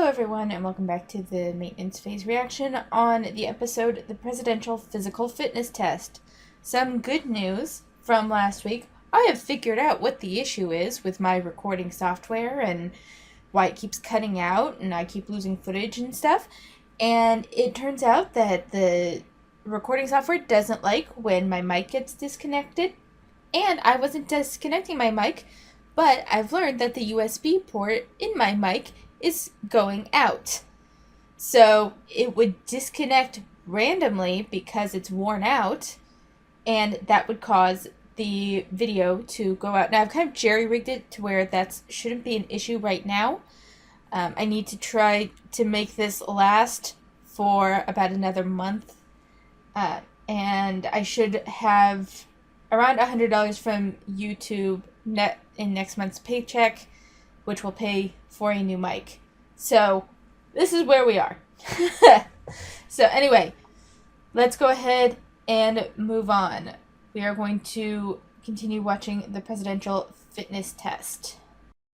Hello everyone, and welcome back to the maintenance phase reaction on the episode The Presidential Physical Fitness Test. Some good news from last week. I have figured out what the issue is with my recording software and why it keeps cutting out and I keep losing footage and stuff. And it turns out that the recording software doesn't like when my mic gets disconnected. And I wasn't disconnecting my mic, but I've learned that the USB port in my mic is going out. So it would disconnect randomly because it's worn out, and that would cause the video to go out. Now I've kind of jerry-rigged it to where that shouldn't be an issue right now. I need to try to make this last for about another month, and I should have around $100 from YouTube net in next month's paycheck, which will pay for a new mic. So this is where we are. So anyway, let's go ahead and move on. We are going to continue watching the presidential fitness test.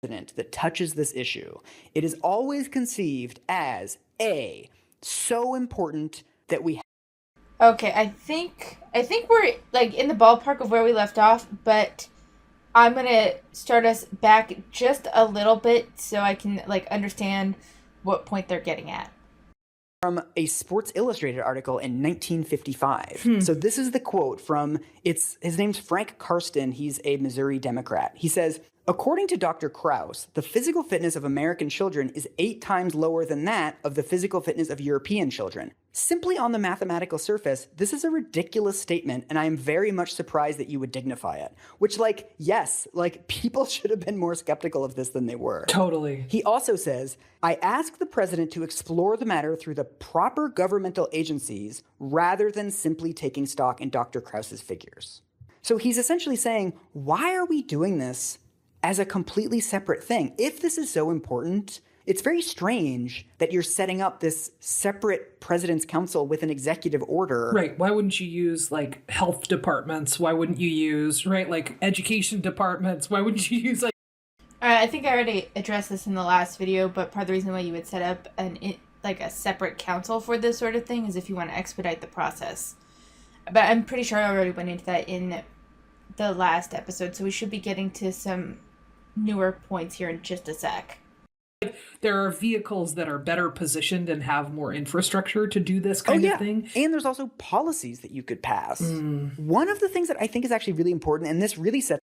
That touches this issue. It is always conceived as so important that we. Okay, I think we're like in the ballpark of where we left off, but I'm going to start us back just a little bit so I can understand what point they're getting at. From a Sports Illustrated article in 1955. So this is the quote from, his name's Frank Karsten. He's a Missouri Democrat. He says, according to Dr. Krauss, the physical fitness of American children is 8 times lower than that of the physical fitness of European children. Simply on the mathematical surface, this is a ridiculous statement, and I am very much surprised that you would dignify it. Which, yes, people should have been more skeptical of this than they were. Totally. He also says, I ask the president to explore the matter through the proper governmental agencies rather than simply taking stock in Dr. Krauss's figures. So he's essentially saying, why are we doing this as a completely separate thing? If this is so important, it's very strange that you're setting up this separate president's council with an executive order. Right. Why wouldn't you use health departments? Why wouldn't you use, education departments? Why wouldn't you use I think I already addressed this in the last video, but part of the reason why you would set up a separate council for this sort of thing is if you want to expedite the process. But I'm pretty sure I already went into that in the last episode, so we should be getting to some newer points here in just a sec. There are vehicles that are better positioned and have more infrastructure to do this kind of thing. And there's also policies that you could pass. One of the things that I think is actually really important, and this really sets...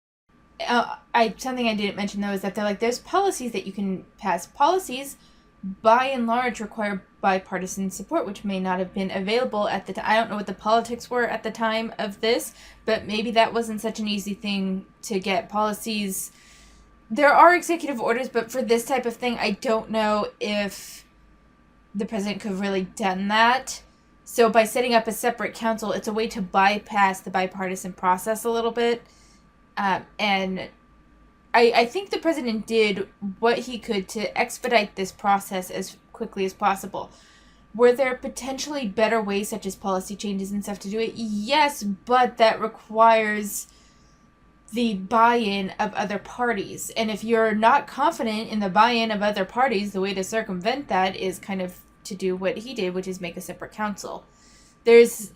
something I didn't mention, though, is that there's policies that you can pass. Policies, by and large, require bipartisan support, which may not have been available at the time. I don't know what the politics were at the time of this, but maybe that wasn't such an easy thing to get. Policies... There are executive orders, but for this type of thing, I don't know if the president could have really done that. So by setting up a separate council, it's a way to bypass the bipartisan process a little bit. And I think the president did what he could to expedite this process as quickly as possible. Were there potentially better ways, such as policy changes and stuff, to do it? Yes, but that requires the buy-in of other parties. And if you're not confident in the buy-in of other parties, the way to circumvent that is kind of to do what he did, which is make a separate council. There's,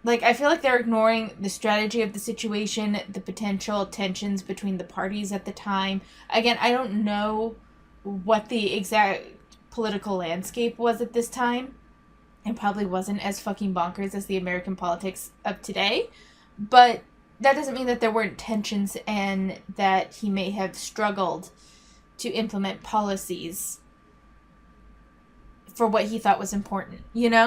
I feel like they're ignoring the strategy of the situation, the potential tensions between the parties at the time. Again, I don't know what the exact political landscape was at this time. It probably wasn't as fucking bonkers as the American politics of today, but that doesn't mean that there weren't tensions and that he may have struggled to implement policies for what he thought was important, The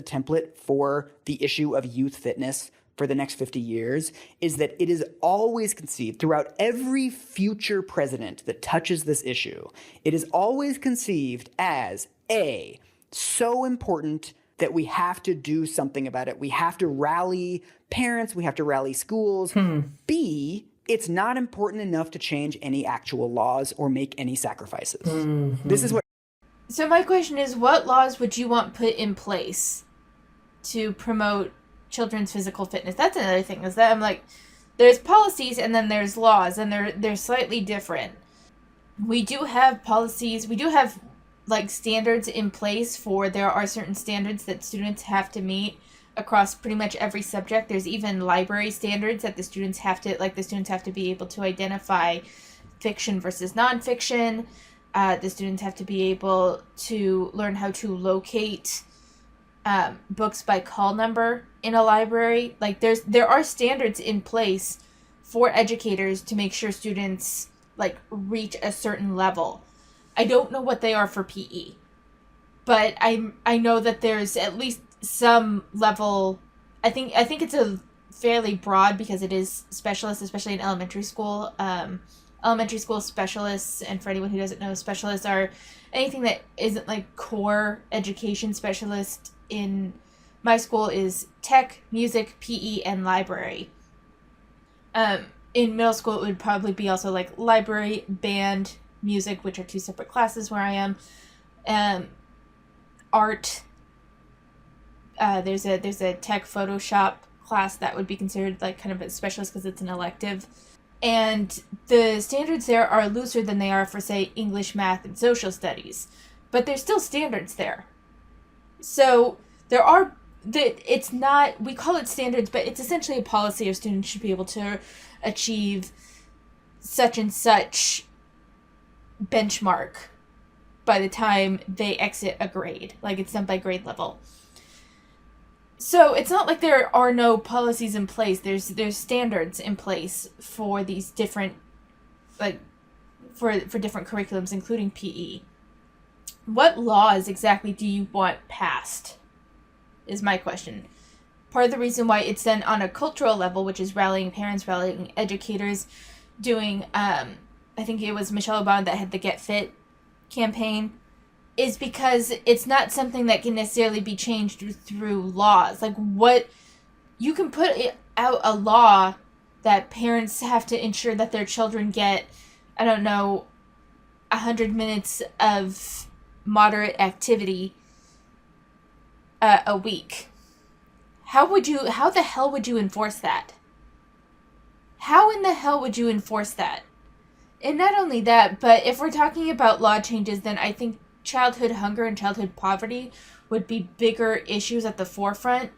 template for the issue of youth fitness for the next 50 years is that it is always conceived throughout every future president that touches this issue. It is always conceived as so important that we have to do something about it. We have to rally parents. We have to rally schools. B, it's not important enough to change any actual laws or make any sacrifices. This is what... So my question is, what laws would you want put in place to promote children's physical fitness? That's another thing, is that I'm there's policies and then there's laws, and they're slightly different. We do have policies, we do have like standards in place for, there are certain standards that students have to meet across pretty much every subject. There's even library standards that the students have to be able to identify fiction versus nonfiction. The students have to be able to learn how to locate books by call number in a library. Like there are standards in place for educators to make sure students like reach a certain level. I don't know what they are for PE, but I know that there's at least some level. I think it's a fairly broad because it is specialist, especially in elementary school. Elementary school specialists, and for anyone who doesn't know, specialists are anything that isn't like core education. Specialist in my school is tech, music, PE, and library. In middle school, it would probably be also like library, band, music, which are two separate classes where I am. Art. There's a tech Photoshop class that would be considered like kind of a specialist because it's an elective. And the standards there are looser than they are for, say, English, math, and social studies. But there's still standards there. So there are, it's not, we call it standards, but it's essentially a policy of students should be able to achieve such and such benchmark by the time they exit a grade. Like, it's done by grade level. So it's not like there are no policies in place. There's standards in place for these different, like, for different curriculums, including PE. What laws exactly do you want passed, is my question. Part of the reason why it's done on a cultural level, which is rallying parents, rallying educators, doing, I think it was Michelle Obama that had the Get Fit campaign, is because it's not something that can necessarily be changed through laws. Like, what, you can put out a law that parents have to ensure that their children get, I don't know, 100 minutes of moderate activity a week. How the hell would you enforce that? How in the hell would you enforce that? And not only that, but if we're talking about law changes, then I think childhood hunger and childhood poverty would be bigger issues at the forefront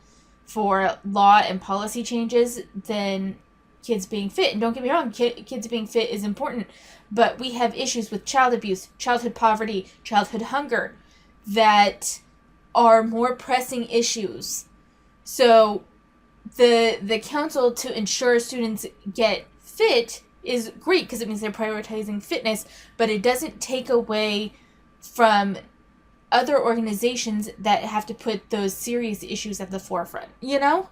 for law and policy changes than kids being fit. And don't get me wrong, kids being fit is important, but we have issues with child abuse, childhood poverty, childhood hunger that are more pressing issues. So the council to ensure students get fit is great because it means they're prioritizing fitness, but it doesn't take away from other organizations that have to put those serious issues at the forefront, you know?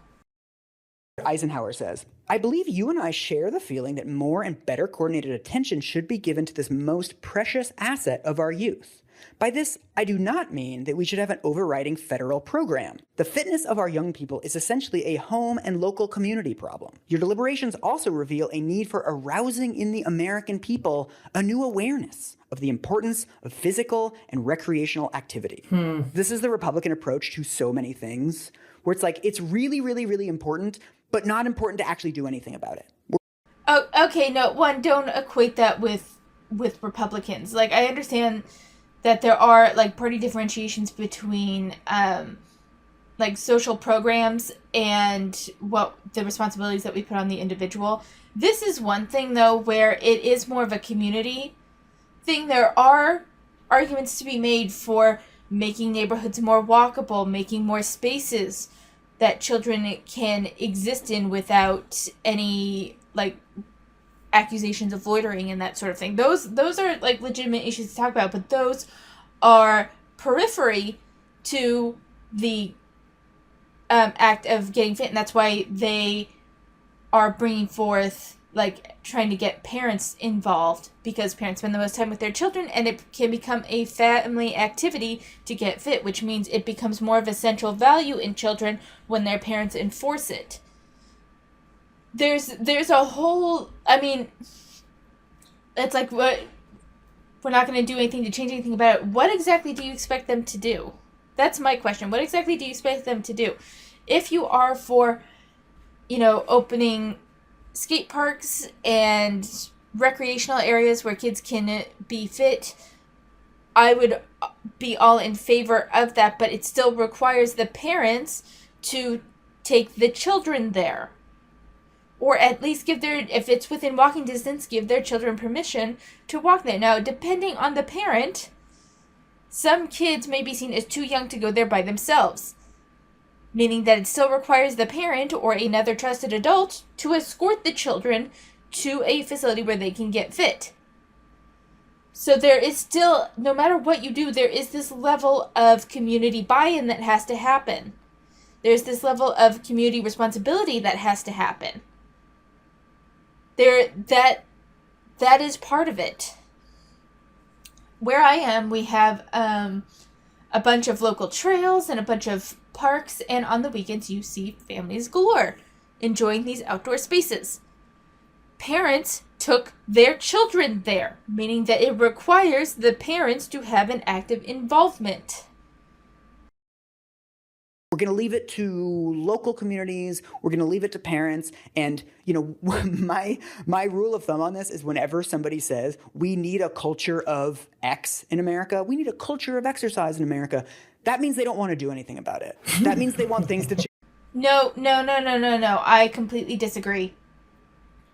Eisenhower says, I believe you and I share the feeling that more and better coordinated attention should be given to this most precious asset of our youth. By this, I do not mean that we should have an overriding federal program. The fitness of our young people is essentially a home and local community problem. Your deliberations also reveal a need for arousing in the American people a new awareness of the importance of physical and recreational activity. This is the Republican approach to so many things, where it's like, it's really, really, really important, but not important to actually do anything about it. Oh, okay, no, don't equate that with Republicans. Like, I understand that there are, like, party differentiations between, like, social programs and what the responsibilities that we put on the individual. This is one thing, though, where it is more of a community thing. There are arguments to be made for making neighborhoods more walkable, making more spaces that children can exist in without any, like, accusations of loitering and that sort of thing. Those are, like, legitimate issues to talk about, but those are periphery to the act of getting fit, and that's why they are bringing forth, like, trying to get parents involved, because parents spend the most time with their children, and it can become a family activity to get fit, which means it becomes more of a central value in children when their parents enforce it. There's a whole, I mean, it's like, what, we're not going to do anything to change anything about it. What exactly do you expect them to do? That's my question. What exactly do you expect them to do? If you are for, opening skate parks and recreational areas where kids can be fit, I would be all in favor of that, but it still requires the parents to take the children there. Or at least if it's within walking distance, give their children permission to walk there. Now, depending on the parent, some kids may be seen as too young to go there by themselves, meaning that it still requires the parent or another trusted adult to escort the children to a facility where they can get fit. So there is still, no matter what you do, there is this level of community buy-in that has to happen. There's this level of community responsibility that has to happen. That is part of it. Where I am, we have a bunch of local trails and a bunch of parks, and on the weekends you see families galore enjoying these outdoor spaces. Parents took their children there, meaning that it requires the parents to have an active involvement. We're going to leave it to local communities. We're going to leave it to parents. And, my rule of thumb on this is whenever somebody says we need a culture of X in America, we need a culture of exercise in America, that means they don't want to do anything about it. That means they want things to change. No. I completely disagree.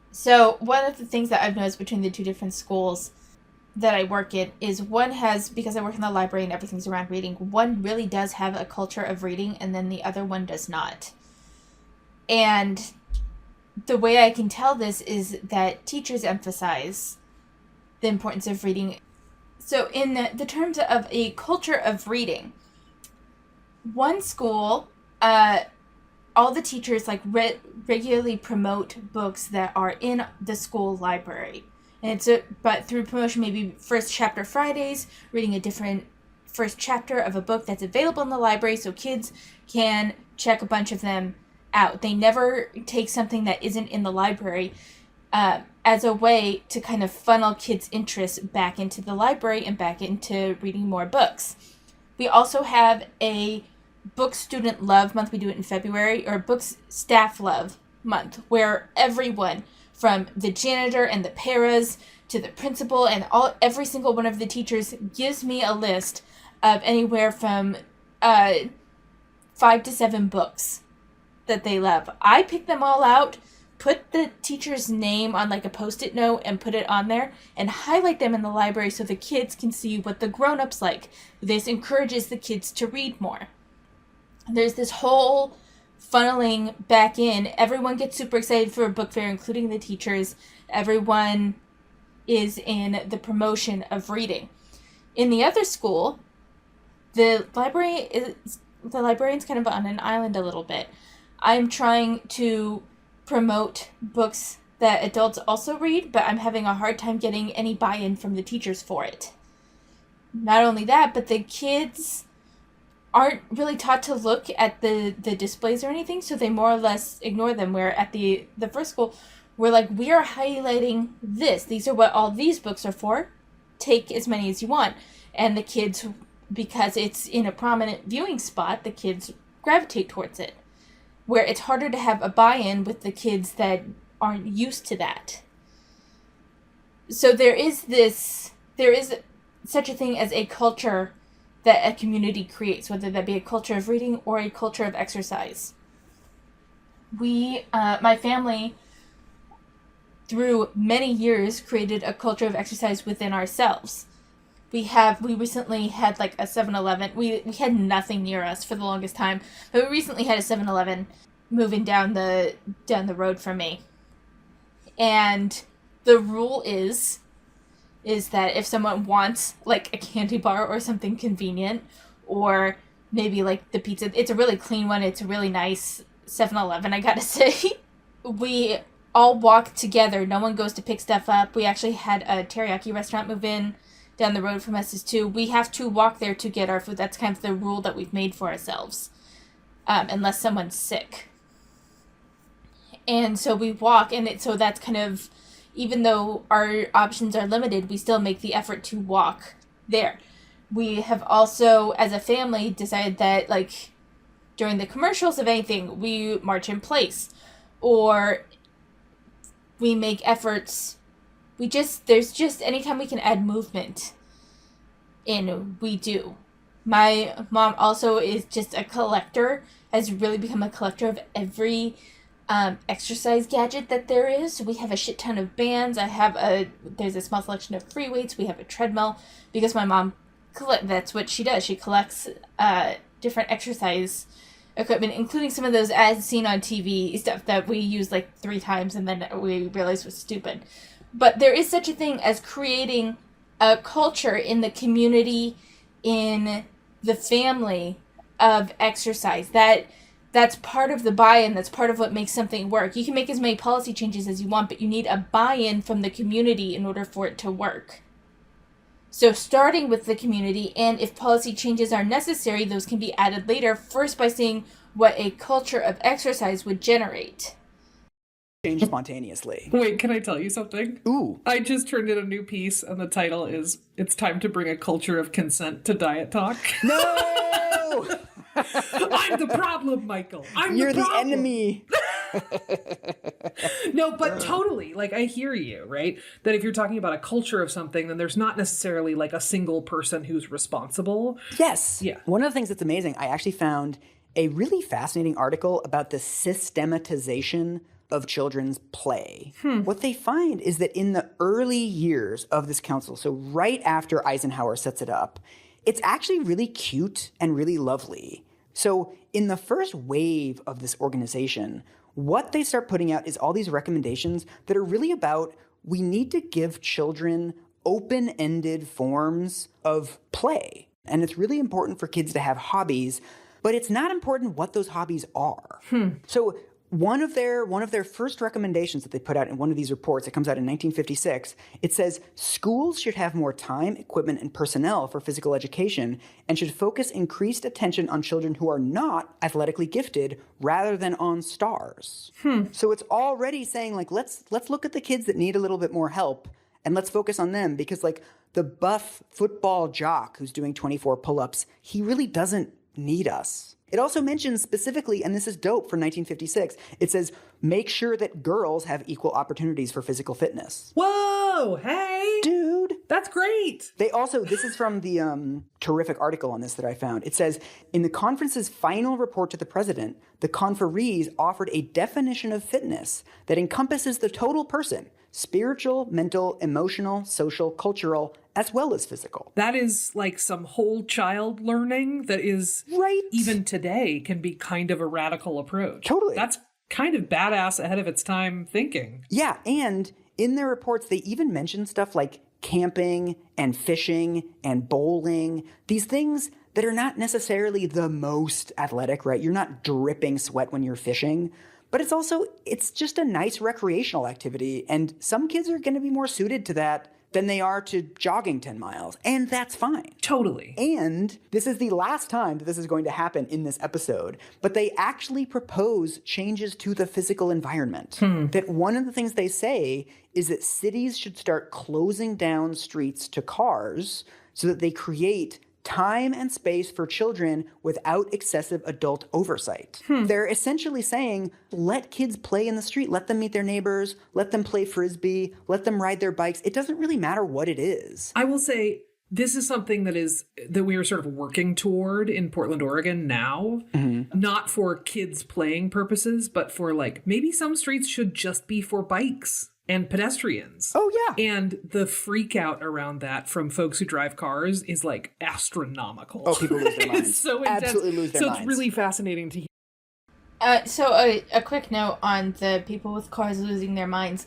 So one of the things that I've noticed between the two different schools that I work in is one has, because I work in the library and everything's around reading, one really does have a culture of reading and then the other one does not. And the way I can tell this is that teachers emphasize the importance of reading. So in the terms of a culture of reading, one school, all the teachers regularly promote books that are in the school library. And but through promotion, maybe first chapter Fridays, reading a different first chapter of a book that's available in the library so kids can check a bunch of them out. They never take something that isn't in the library as a way to kind of funnel kids' interest back into the library and back into reading more books. We also have a book student love month. We do it in February, or books staff love month, where everyone from the janitor and the paras to the principal and every single one of the teachers gives me a list of anywhere from 5 to 7 books that they love. I pick them all out, put the teacher's name on a Post-it note and put it on there and highlight them in the library so the kids can see what the grown-ups like. This encourages the kids to read more. There's this whole funneling back in. Everyone gets super excited for a book fair, including the teachers. Everyone is in the promotion of reading. In the other school, the librarian's kind of on an island a little bit. I'm trying to promote books that adults also read, but I'm having a hard time getting any buy-in from the teachers for it. Not only that, but the kids aren't really taught to look at the displays or anything, so they more or less ignore them, where at the first school, we're like, we are highlighting this. These are what all these books are for. Take as many as you want. And the kids, because it's in a prominent viewing spot, the kids gravitate towards it. Where it's harder to have a buy-in with the kids that aren't used to that. So there is such a thing as a culture that a community creates, whether that be a culture of reading or a culture of exercise. My family, through many years, created a culture of exercise within ourselves. We recently had a 7-Eleven. We had nothing near us for the longest time, but we recently had a 7-Eleven moving down the road from me. And the rule is that if someone wants a candy bar or something convenient, or maybe the pizza, it's a really clean one, it's a really nice 7-Eleven, I gotta say, we all walk together. No one goes to pick stuff up. We actually had a teriyaki restaurant move in down the road from us too. We have to walk there to get our food. That's kind of the rule that we've made for ourselves, unless someone's sick. And so we walk, and so that's kind of, even though our options are limited, we still make the effort to walk there. We have also, as a family, decided that, during the commercials of anything, we march in place. Or we make efforts. There's just, anytime we can add movement And we do. My mom also is just a collector, has really become a collector of every exercise gadget that there is. We have a shit ton of bands. There's a small selection of free weights. We have a treadmill because my mom, that's what she does. She collects different exercise equipment, including some of those as seen on TV stuff that we use like 3 times and then we realized was stupid. But there is such a thing as creating a culture in the community, in the family of exercise. That's part of the buy-in. That's part of what makes something work. You can make as many policy changes as you want, but you need a buy-in from the community in order for it to work. So starting with the community, and if policy changes are necessary, those can be added later, first by seeing what a culture of exercise would generate. Change spontaneously. Wait, can I tell you something? Ooh. I just turned in a new piece, and the title is "It's Time to Bring a Culture of Consent to Diet Talk." No! I'm the problem, Michael. You're the enemy. No, but totally. Like, I hear you, right? That if you're talking about a culture of something, then there's not necessarily like a single person who's responsible. Yes. Yeah. One of the things that's amazing, I actually found a really fascinating article about the systematization of children's play. What they find is that in the early years of this council, so right after Eisenhower sets it up, it's actually really cute and really lovely. So in the first wave of this organization, what they start putting out is all these recommendations that are really about, we need to give children open-ended forms of play. And it's really important for kids to have hobbies, but it's not important what those hobbies are. So one of their first recommendations that they put out in one of these reports, it comes out in 1956, it says schools should have more time, equipment, and personnel for physical education and should focus increased attention on children who are not athletically gifted rather than on stars. So it's already saying, like, let's look at the kids that need a little bit more help and let's focus on them, because like the buff football jock who's doing 24 pull-ups, he really doesn't need us. It also mentions specifically, and this is dope for 1956, it says, make sure that girls have equal opportunities for physical fitness. Whoa, hey! Dude! That's great! They also, this is from the terrific article on this that I found. It says, in the conference's final report to the president, the conferees offered a definition of fitness that encompasses the total person, spiritual, mental, emotional, social, cultural, as well as physical. That is like some whole child learning that is, right, even today can be kind of a radical approach. Totally. That's kind of badass ahead of its time thinking. Yeah, and in their reports, they even mention stuff like camping and fishing and bowling, these things that are not necessarily the most athletic, right? You're not dripping sweat when you're fishing. But it's just a nice recreational activity. And some kids are going to be more suited to that than they are to jogging 10 miles. And that's fine. Totally. And this is the last time that this is going to happen in this episode. But they actually propose changes to the physical environment. That one of the things they say is that cities should start closing down streets to cars so that they create time and space for children without excessive adult oversight. They're essentially saying, let kids play in the street, let them meet their neighbors, let them play Frisbee, let them ride their bikes. It doesn't really matter what it is. I will say this is something that we are sort of working toward in Portland, Oregon now, not for kids playing purposes, but for like maybe some streets should just be for bikes and pedestrians. Oh, yeah. And the freak out around that from folks who drive cars is like astronomical. Oh, people lose their minds. It's so intense. Absolutely lose their minds. So it's really fascinating to hear. So a quick note on the people with cars losing their minds.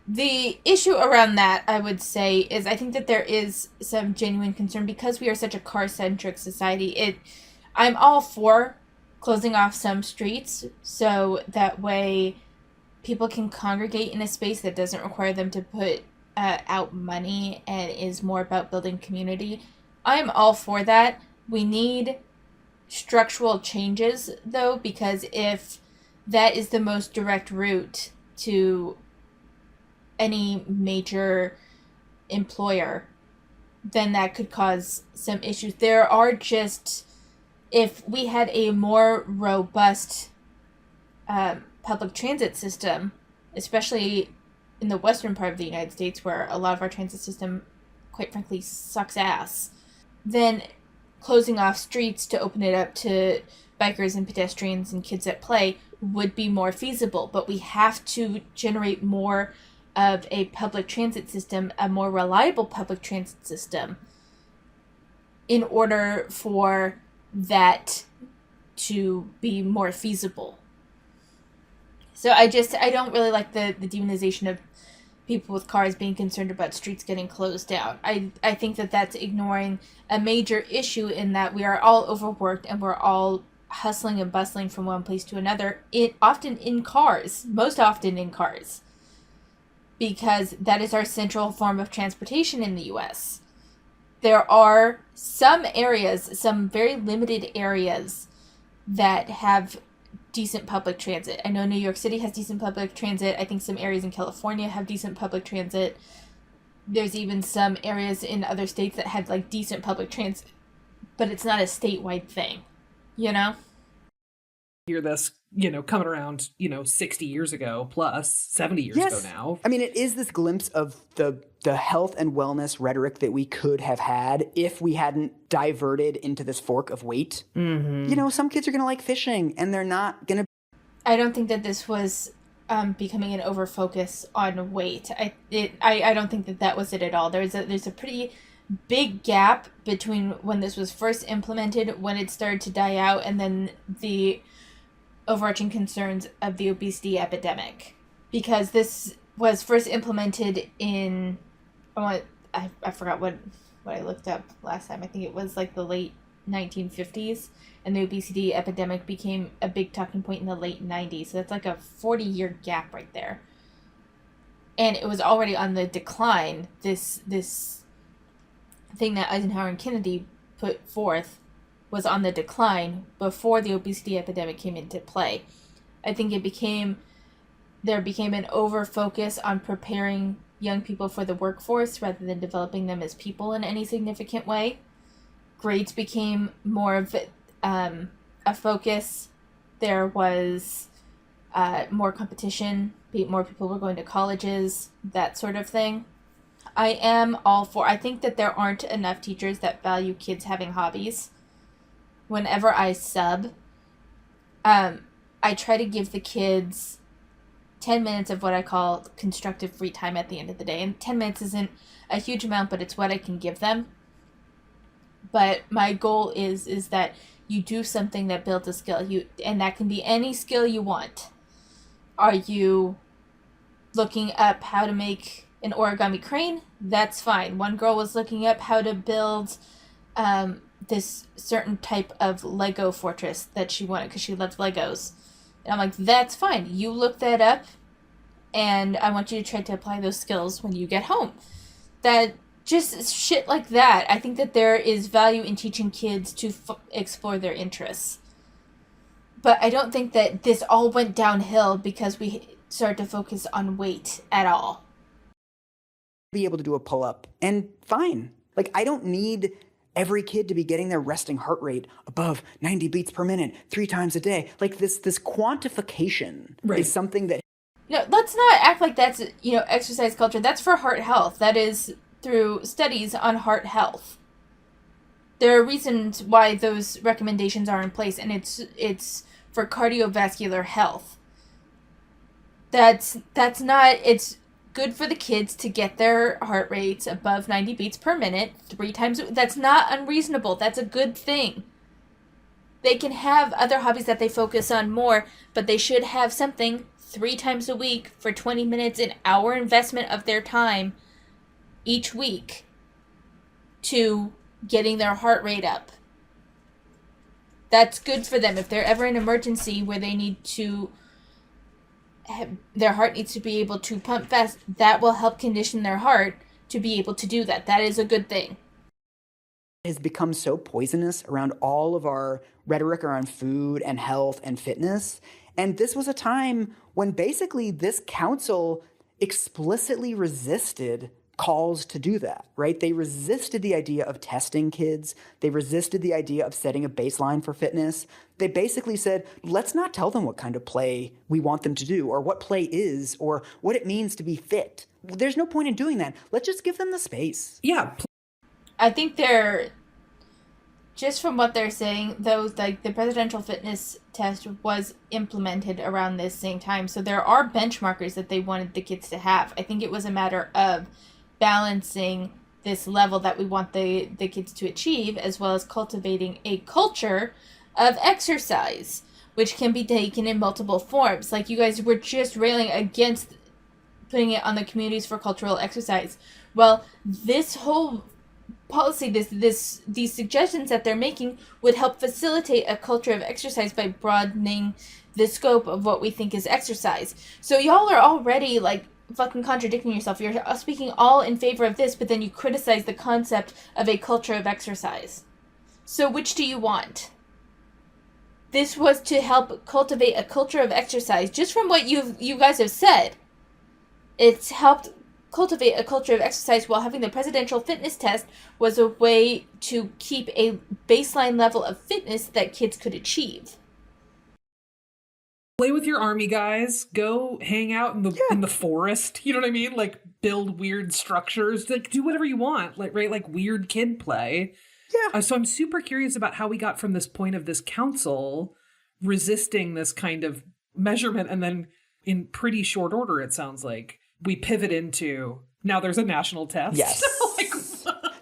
The issue around that, I would say, is I think that there is some genuine concern because we are such a car-centric society. I'm all for closing off some streets so that way people can congregate in a space that doesn't require them to put out money and is more about building community. I'm all for that. We need structural changes, though, because if that is the most direct route to any major employer, then that could cause some issues. There are just, if we had a more robust public transit system, especially in the western part of the United States where a lot of our transit system, quite frankly, sucks ass, then closing off streets to open it up to bikers and pedestrians and kids at play would be more feasible. But we have to generate more of a public transit system, a more reliable public transit system, in order for that to be more feasible. So I don't really like the demonization of people with cars being concerned about streets getting closed down. I think that that's ignoring a major issue in that we are all overworked and we're all hustling and bustling from one place to another, often in cars, most often in cars, because that is our central form of transportation in the U.S. There are some areas, some very limited areas, that have decent public transit. I know New York City has decent public transit. I think some areas in California have decent public transit. There's even some areas in other states that have like decent public transit, but it's not a statewide thing, you know? Hear this, coming around, 60 years ago plus 70 years Yes. ago now. I mean, it is this glimpse of the health and wellness rhetoric that we could have had if we hadn't diverted into this fork of weight. Mm-hmm. Some kids are going to like fishing and they're not going to. I don't think that this was becoming an over focus on weight. I don't think that was it at all. There's a pretty big gap between when this was first implemented, when it started to die out, and then the overarching concerns of the obesity epidemic, because this was first implemented in I forgot what I looked up last time. I think it was like the late 1950s, and the obesity epidemic became a big talking point in the late 90s. So that's like a 40-year gap right there, and it was already on the decline. This thing that Eisenhower and Kennedy put forth was on the decline before the obesity epidemic came into play. I think there became an over focus on preparing young people for the workforce rather than developing them as people in any significant way. Grades became more of a focus. There was more competition. More people were going to colleges, that sort of thing. I think that there aren't enough teachers that value kids having hobbies. Whenever I sub, I try to give the kids 10 minutes of what I call constructive free time at the end of the day. And 10 minutes isn't a huge amount, but it's what I can give them. But my goal is that you do something that builds a skill. And that can be any skill you want. Are you looking up how to make an origami crane? That's fine. One girl was looking up how to build this certain type of Lego fortress that she wanted because she loved Legos. And I'm like, that's fine. You look that up, and I want you to try to apply those skills when you get home. That just shit like that. I think that there is value in teaching kids to explore their interests. But I don't think that this all went downhill because we started to focus on weight at all. Be able to do a pull-up, and fine. Like, I don't need every kid to be getting their resting heart rate above 90 beats per minute 3 times a day. Like, this quantification is something that... No, let's not act like that's, exercise culture. That's for heart health. That is through studies on heart health. There are reasons why those recommendations are in place, and it's for cardiovascular health. That's not... It's good for the kids to get their heart rates above 90 beats per minute 3 times. That's not unreasonable. That's a good thing. They can have other hobbies that they focus on more, but they should have something 3 times a week for 20 minutes, an hour investment of their time each week to getting their heart rate up. That's good for them. If they're ever in an emergency where they need to their heart needs to be able to pump fast, that will help condition their heart to be able to do that. That is a good thing. It has become so poisonous around all of our rhetoric around food and health and fitness. And this was a time when basically this council explicitly resisted calls to do that, right? They resisted the idea of testing kids. They resisted the idea of setting a baseline for fitness. They basically said, let's not tell them what kind of play we want them to do or what play is or what it means to be fit. There's no point in doing that. Let's just give them the space. Yeah. I think there just from what they're saying, though, like the presidential fitness test was implemented around this same time. So there are benchmarkers that they wanted the kids to have. I think it was a matter of balancing this level that we want the kids to achieve, as well as cultivating a culture of exercise, which can be taken in multiple forms. Like you guys were just railing against putting it on the communities for cultural exercise. Well, this whole policy, these suggestions that they're making would help facilitate a culture of exercise by broadening the scope of what we think is exercise. So y'all are already like fucking contradicting yourself. You're speaking all in favor of this, but then you criticize the concept of a culture of exercise. So which do you want? This was to help cultivate a culture of exercise. Just from what you guys have said, it's helped cultivate a culture of exercise, while having the presidential fitness test was a way to keep a baseline level of fitness that kids could achieve. Play with your army guys. Go hang out in the forest. You know what I mean? Like build weird structures. Like do whatever you want. Like right, like weird kid play. Yeah. So I'm super curious about how we got from this point of this council resisting this kind of measurement, and then in pretty short order, it sounds like we pivot into now there's a national test. Yes.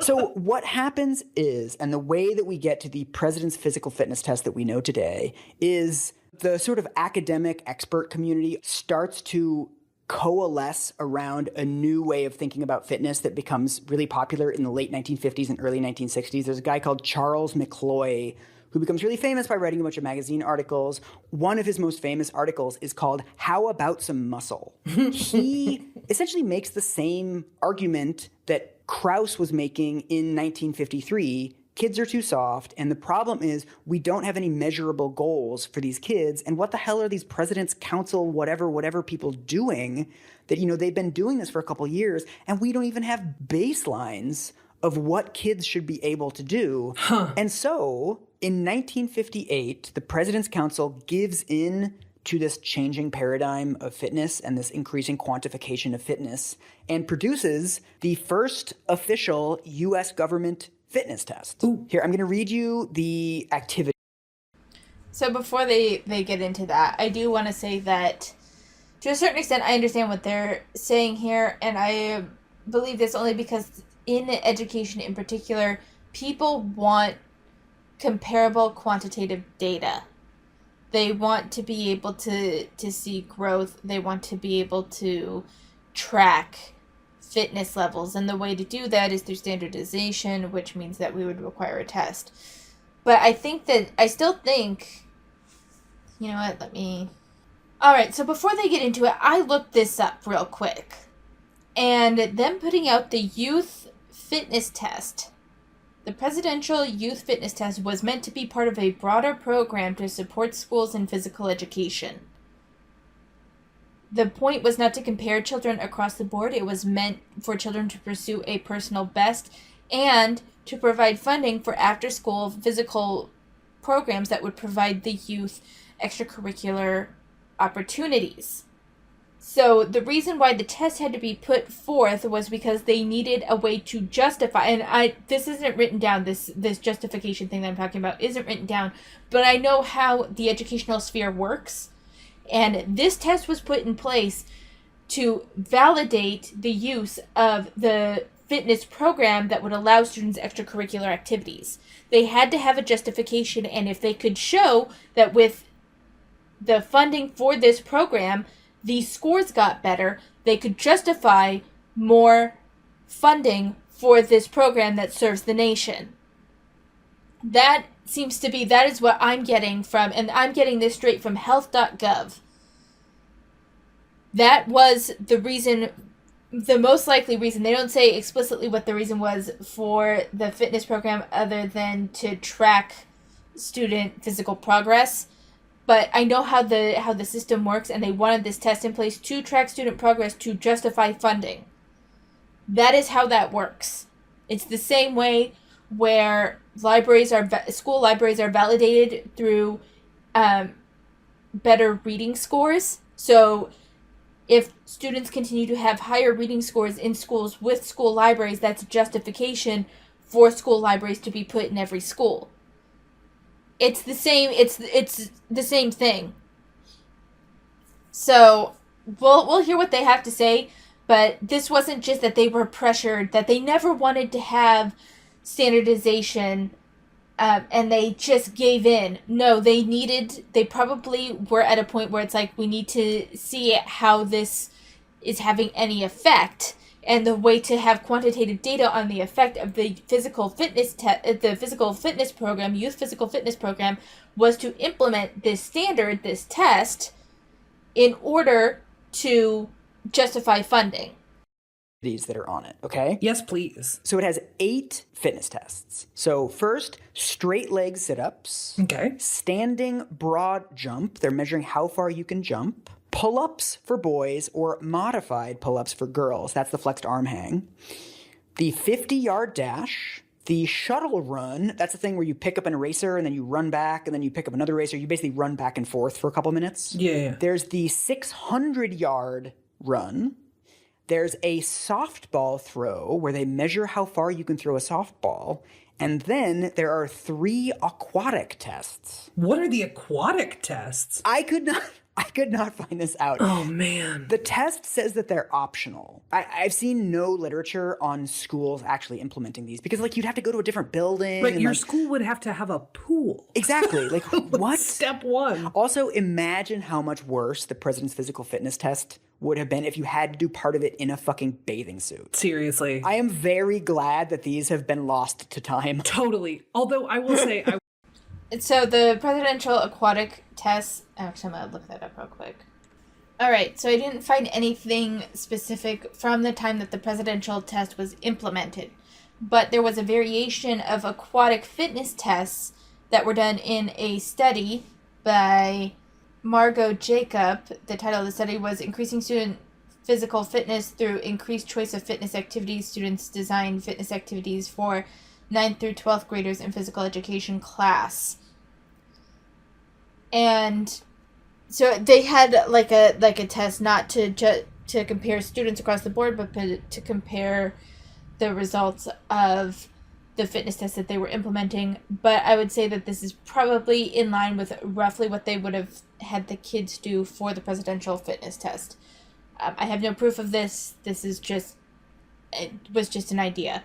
So what happens is, and the way that we get to the president's physical fitness test that we know today, is the sort of academic expert community starts to coalesce around a new way of thinking about fitness that becomes really popular in the late 1950s and early 1960s. There's a guy called Charles McCloy who becomes really famous by writing a bunch of magazine articles. One of his most famous articles is called How About Some Muscle? He essentially makes the same argument that Krauss was making in 1953. Kids are too soft, and the problem is we don't have any measurable goals for these kids. And what the hell are these president's council, whatever people doing that, they've been doing this for a couple years, and we don't even have baselines of what kids should be able to do. And so in 1958, the President's Council gives in to this changing paradigm of fitness and this increasing quantification of fitness and produces the first official U.S. government fitness test. Ooh. Here, I'm going to read you the activity. So before they get into that, I do want to say that to a certain extent, I understand what they're saying here, and I believe this only because in education in particular, people want comparable quantitative data. They want to be able to see growth. They want to be able to track fitness levels. And the way to do that is through standardization, which means that we would require a test. But I still think, you know what, Alright, so before they get into it, I looked this up real quick. And them putting out the youth fitness test. The Presidential Youth Fitness Test was meant to be part of a broader program to support schools in physical education. The point was not to compare children across the board. It was meant for children to pursue a personal best and to provide funding for after-school physical programs that would provide the youth extracurricular opportunities. So the reason why the test had to be put forth was because they needed a way to justify, and this isn't written down, this justification thing that I'm talking about isn't written down, but I know how the educational sphere works, and this test was put in place to validate the use of the fitness program that would allow students extracurricular activities. They had to have a justification, and if they could show that with the funding for this program, these scores got better, they could justify more funding for this program that serves the nation. That is what I'm getting from, and I'm getting this straight from health.gov. That was the reason, the most likely reason. They don't say explicitly what the reason was for the fitness program other than to track student physical progress. But I know how the system works, and they wanted this test in place to track student progress to justify funding. That is how that works. It's the same way where school libraries are validated through better reading scores. So if students continue to have higher reading scores in schools with school libraries, that's a justification for school libraries to be put in every school. it's the same. It's the same thing. So we'll hear what they have to say. But this wasn't just that they were pressured, that they never wanted to have standardization, and they just gave in. No, they probably were at a point where it's like, we need to see how this is having any effect. And the way to have quantitative data on the effect of the physical fitness program, youth physical fitness program, was to implement this standard, this test, in order to justify funding. That are on it, okay? Yes, please. So it has 8 fitness tests. So first, straight leg sit-ups. Okay. Standing broad jump. They're measuring how far you can jump. Pull-ups for boys or modified pull-ups for girls. That's the flexed arm hang. The 50-yard dash. The shuttle run. That's the thing where you pick up an eraser and then you run back and then you pick up another eraser. You basically run back and forth for a couple minutes. Yeah. There's the 600-yard run. There's a softball throw where they measure how far you can throw a softball. And then there are 3 aquatic tests. What are the aquatic tests? I could not find this out. Oh, man. The test says that they're optional. I've seen no literature on schools actually implementing these because, like, you'd have to go to a different building. But your like, school would have to have a pool. Exactly. Like, what? Step 1. Also, imagine how much worse the president's physical fitness test would have been if you had to do part of it in a fucking bathing suit. Seriously. I am very glad that these have been lost to time. Totally. Although I will say... So the presidential aquatic tests... Actually, I'm going to look that up real quick. Alright, so I didn't find anything specific from the time that the presidential test was implemented. But there was a variation of aquatic fitness tests that were done in a study by Margot Jacob. The title of the study was Increasing Student Physical Fitness Through Increased Choice of Fitness Activities. Students Design Fitness Activities for 9th through 12th graders in Physical Education class. And so they had like a test not to compare students across the board, but to compare the results of the fitness test that they were implementing. But I would say that this is probably in line with roughly what they would have had the kids do for the presidential fitness test. I have no proof of this. It was just an idea.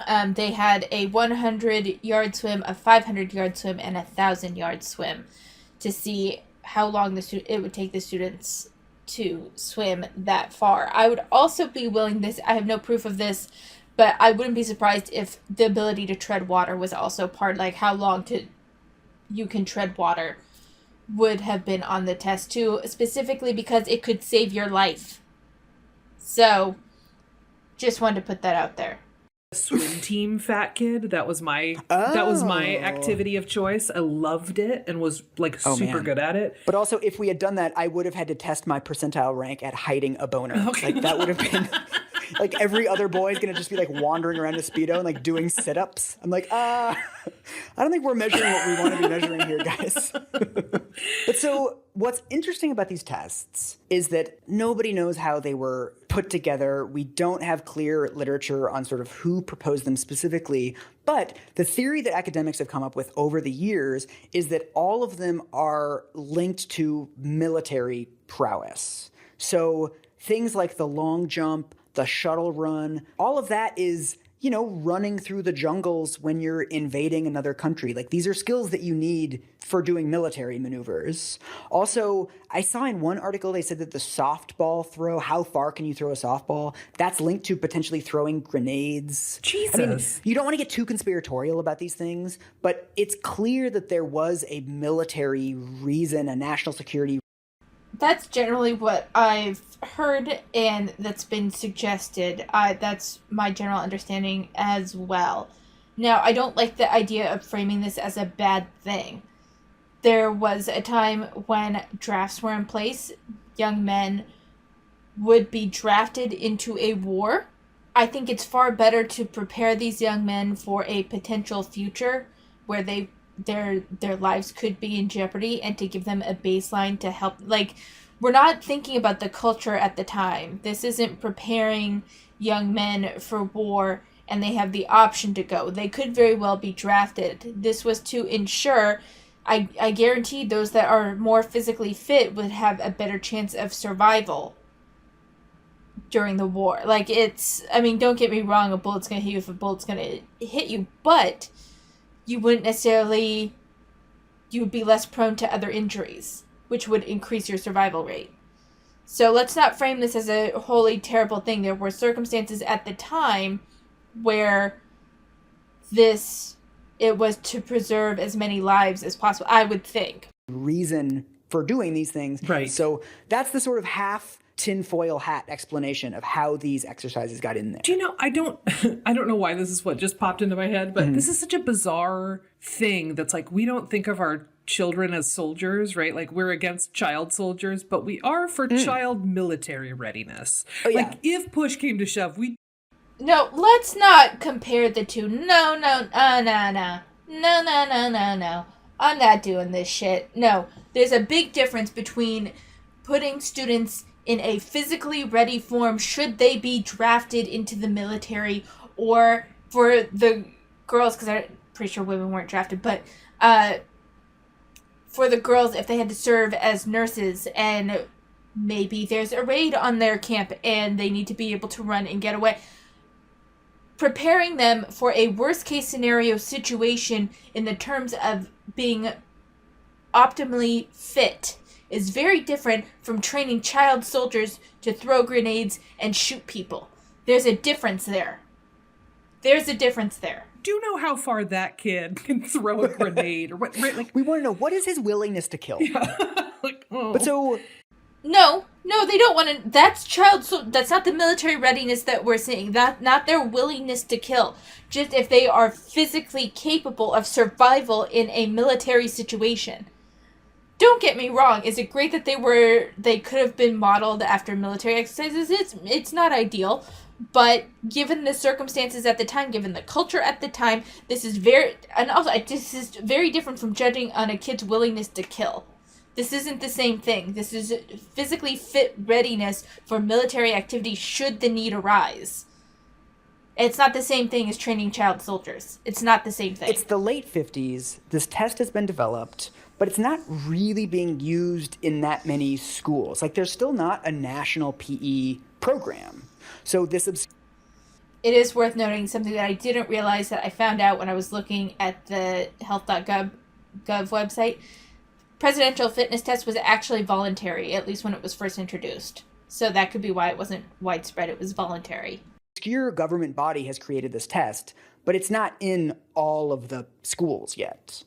They had a 100-yard swim, a 500-yard swim, and a 1,000-yard swim to see how long it would take the students to swim that far. I would also be willing I have no proof of this, but I wouldn't be surprised if the ability to tread water was also part, like how long you can tread water would have been on the test too, specifically because it could save your life. So, just wanted to put that out there. Swim team fat kid. That was my activity of choice. I loved it and was like super good at it. But also, if we had done that, I would have had to test my percentile rank at hiding a boner. Okay. Like that would have been like every other boy is gonna just be like wandering around a Speedo and like doing sit-ups. I'm like, I don't think we're measuring what we want to be measuring here, guys. But so what's interesting about these tests is that nobody knows how they were put together. We don't have clear literature on sort of who proposed them specifically. But the theory that academics have come up with over the years is that all of them are linked to military prowess. So things like the long jump, the shuttle run, all of that is, running through the jungles when you're invading another country. Like, these are skills that you need for doing military maneuvers. Also, I saw in one article they said that the softball throw, how far can you throw a softball, that's linked to potentially throwing grenades. Jesus. I mean, you don't want to get too conspiratorial about these things, but it's clear that there was a military reason, a national security. That's generally what I've heard and that's been suggested. That's my general understanding as well. Now, I don't like the idea of framing this as a bad thing. There was a time when drafts were in place. Young men would be drafted into a war. I think it's far better to prepare these young men for a potential future where their lives could be in jeopardy, and to give them a baseline to help. Like, we're not thinking about the culture at the time. This isn't preparing young men for war and they have the option to go. They could very well be drafted. This was to ensure, I guarantee those that are more physically fit would have a better chance of survival during the war. Like, don't get me wrong, a bullet's going to hit you if a bullet's going to hit you, but you would be less prone to other injuries, which would increase your survival rate. So let's not frame this as a wholly terrible thing. There were circumstances at the time where it was to preserve as many lives as possible, I would think. Reason for doing these things. Right. So that's the sort of half tinfoil hat explanation of how these exercises got in there. Do you know, I don't know why this is what just popped into my head, but this is such a bizarre thing that's like, we don't think of our children as soldiers, right? Like, we're against child soldiers, but we are for child military readiness. Oh, yeah. Like, if push came to shove, No, let's not compare the two. No. I'm not doing this shit. No, there's a big difference between putting students in a physically ready form should they be drafted into the military, or for the girls, because I'm pretty sure women weren't drafted, but for the girls, if they had to serve as nurses and maybe there's a raid on their camp and they need to be able to run and get away. Preparing them for a worst case scenario situation in the terms of being optimally fit is very different from training child soldiers to throw grenades and shoot people. There's a difference there. Do you know how far that kid can throw a grenade or what? Right, like, we want to know, what is his willingness to kill? Yeah. Like, oh. But so... No, they don't want to. That's that's not the military readiness that we're seeing. Not their willingness to kill. Just if they are physically capable of survival in a military situation. Don't get me wrong. Is it great that they could have been modeled after military exercises? It's not ideal, but given the circumstances at the time, given the culture at the time, this is very different from judging on a kid's willingness to kill. This isn't the same thing. This is physically fit readiness for military activity should the need arise. It's not the same thing as training child soldiers. It's not the same thing. It's the late 50s. This test has been developed, but it's not really being used in that many schools. Like, there's still not a national PE program. So this... It is worth noting something that I didn't realize that I found out when I was looking at the health.gov website. Presidential fitness test was actually voluntary, at least when it was first introduced. So that could be why it wasn't widespread. It was voluntary. Obscure government body has created this test, but it's not in all of the schools yet.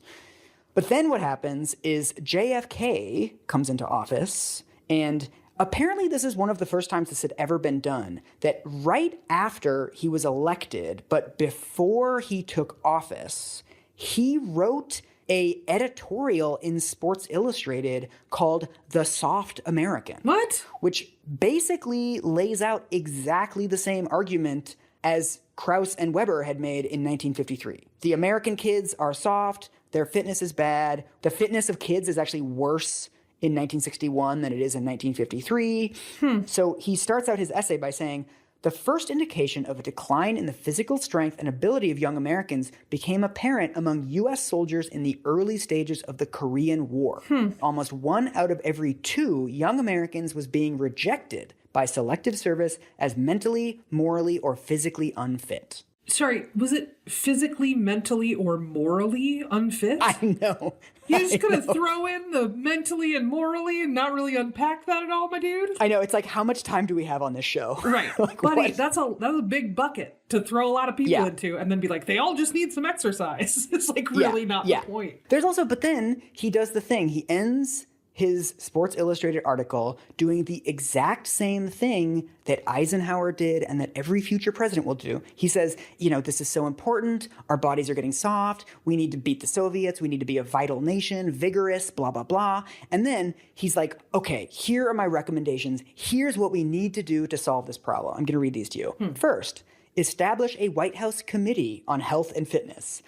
But then what happens is JFK comes into office, and apparently this is one of the first times this had ever been done, that right after he was elected, but before he took office, he wrote a editorial in Sports Illustrated called The Soft American. What? Which basically lays out exactly the same argument as Krauss and Weber had made in 1953. The American kids are soft, their fitness is bad, the fitness of kids is actually worse in 1961 than it is in 1953. So he starts out his essay by saying, the first indication of a decline in the physical strength and ability of young Americans became apparent among U.S. soldiers in the early stages of the Korean War. Almost 1 out of every 2 young Americans was being rejected by selective service as mentally, morally, or physically unfit. Sorry, was it physically, mentally, or morally unfit? I know. You're just going to throw in the mentally and morally and not really unpack that at all, my dude? I know. It's like, how much time do we have on this show? Right. Like, buddy, what? that's a big bucket to throw a lot of people into and then be like, they all just need some exercise. It's like really not the point. There's also, but then he does the thing. He ends his Sports Illustrated article doing the exact same thing that Eisenhower did and that every future president will do. He says, this is so important. Our bodies are getting soft. We need to beat the Soviets. We need to be a vital nation, vigorous, blah, blah, blah. And then he's like, okay, here are my recommendations. Here's what we need to do to solve this problem. I'm going to read these to you. First, establish a White House committee on health and fitness.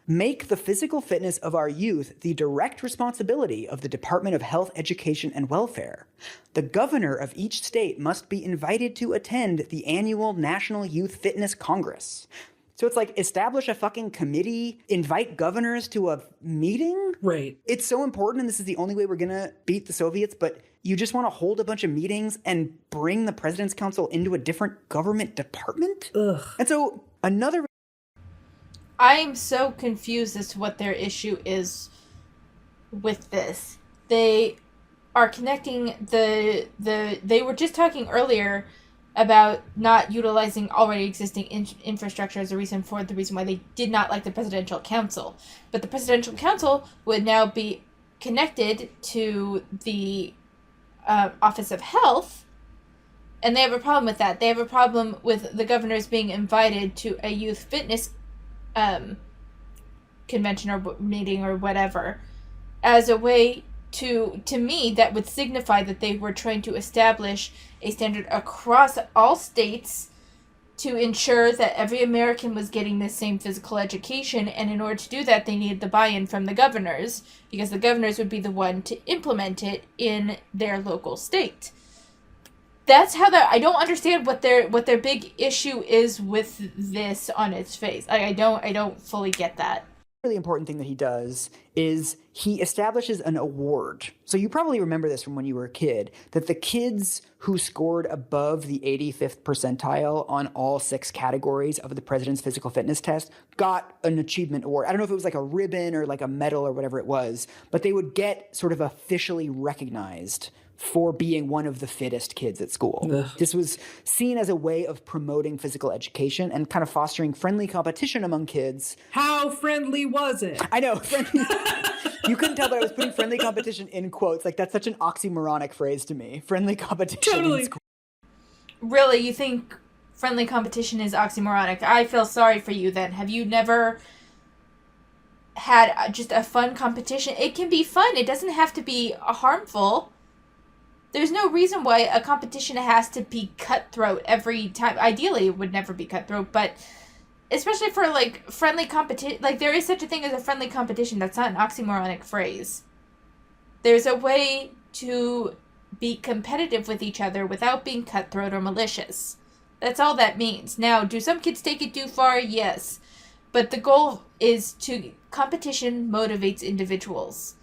Make the physical fitness of our youth the direct responsibility of the Department of Health, Education, and Welfare. The governor of each state must be invited to attend the annual National Youth Fitness Congress. So it's like, establish a fucking committee, invite governors to a meeting. Right. It's so important, and this is the only way we're going to beat the Soviets, but you just want to hold a bunch of meetings and bring the President's Council into a different government department? Ugh. And so another... I am so confused as to what their issue is with this. They are connecting they were just talking earlier about not utilizing already existing infrastructure as a reason why they did not like the Presidential Council. But the Presidential Council would now be connected to the Office of Health, and they have a problem with that. They have a problem with the governors being invited to a youth fitness convention or meeting or whatever as a way to me, that would signify that they were trying to establish a standard across all states to ensure that every American was getting the same physical education. And in order to do that, they needed the buy-in from the governors, because the governors would be the one to implement it in their local state. That's how I don't understand what their big issue is with this on its face. I don't fully get that. Really important thing that he does is he establishes an award. So you probably remember this from when you were a kid, that the kids who scored above the 85th percentile on all 6 categories of the president's physical fitness test got an achievement award. I don't know if it was like a ribbon or like a medal or whatever it was, but they would get sort of officially recognized for being one of the fittest kids at school. Ugh. This was seen as a way of promoting physical education and kind of fostering friendly competition among kids. How friendly was it? I know, friendly. You couldn't tell that I was putting friendly competition in quotes. Like, that's such an oxymoronic phrase to me. Friendly competition. Totally. Really, you think friendly competition is oxymoronic? I feel sorry for you then. Have you never had just a fun competition? It can be fun. It doesn't have to be harmful. There's no reason why a competition has to be cutthroat every time. Ideally, it would never be cutthroat, but especially for, like, friendly competition, like, there is such a thing as a friendly competition. That's not an oxymoronic phrase. There's a way to be competitive with each other without being cutthroat or malicious. That's all that means. Now, do some kids take it too far? Yes. But the goal is competition motivates individuals.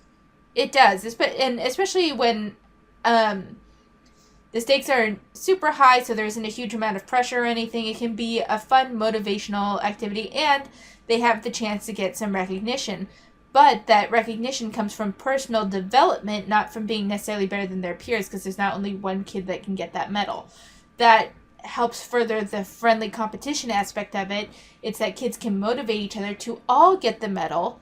It does, and especially when the stakes are super high, so there isn't a huge amount of pressure or anything. It can be a fun, motivational activity, and they have the chance to get some recognition. But that recognition comes from personal development, not from being necessarily better than their peers, because there's not only one kid that can get that medal. That helps further the friendly competition aspect of it. It's that kids can motivate each other to all get the medal,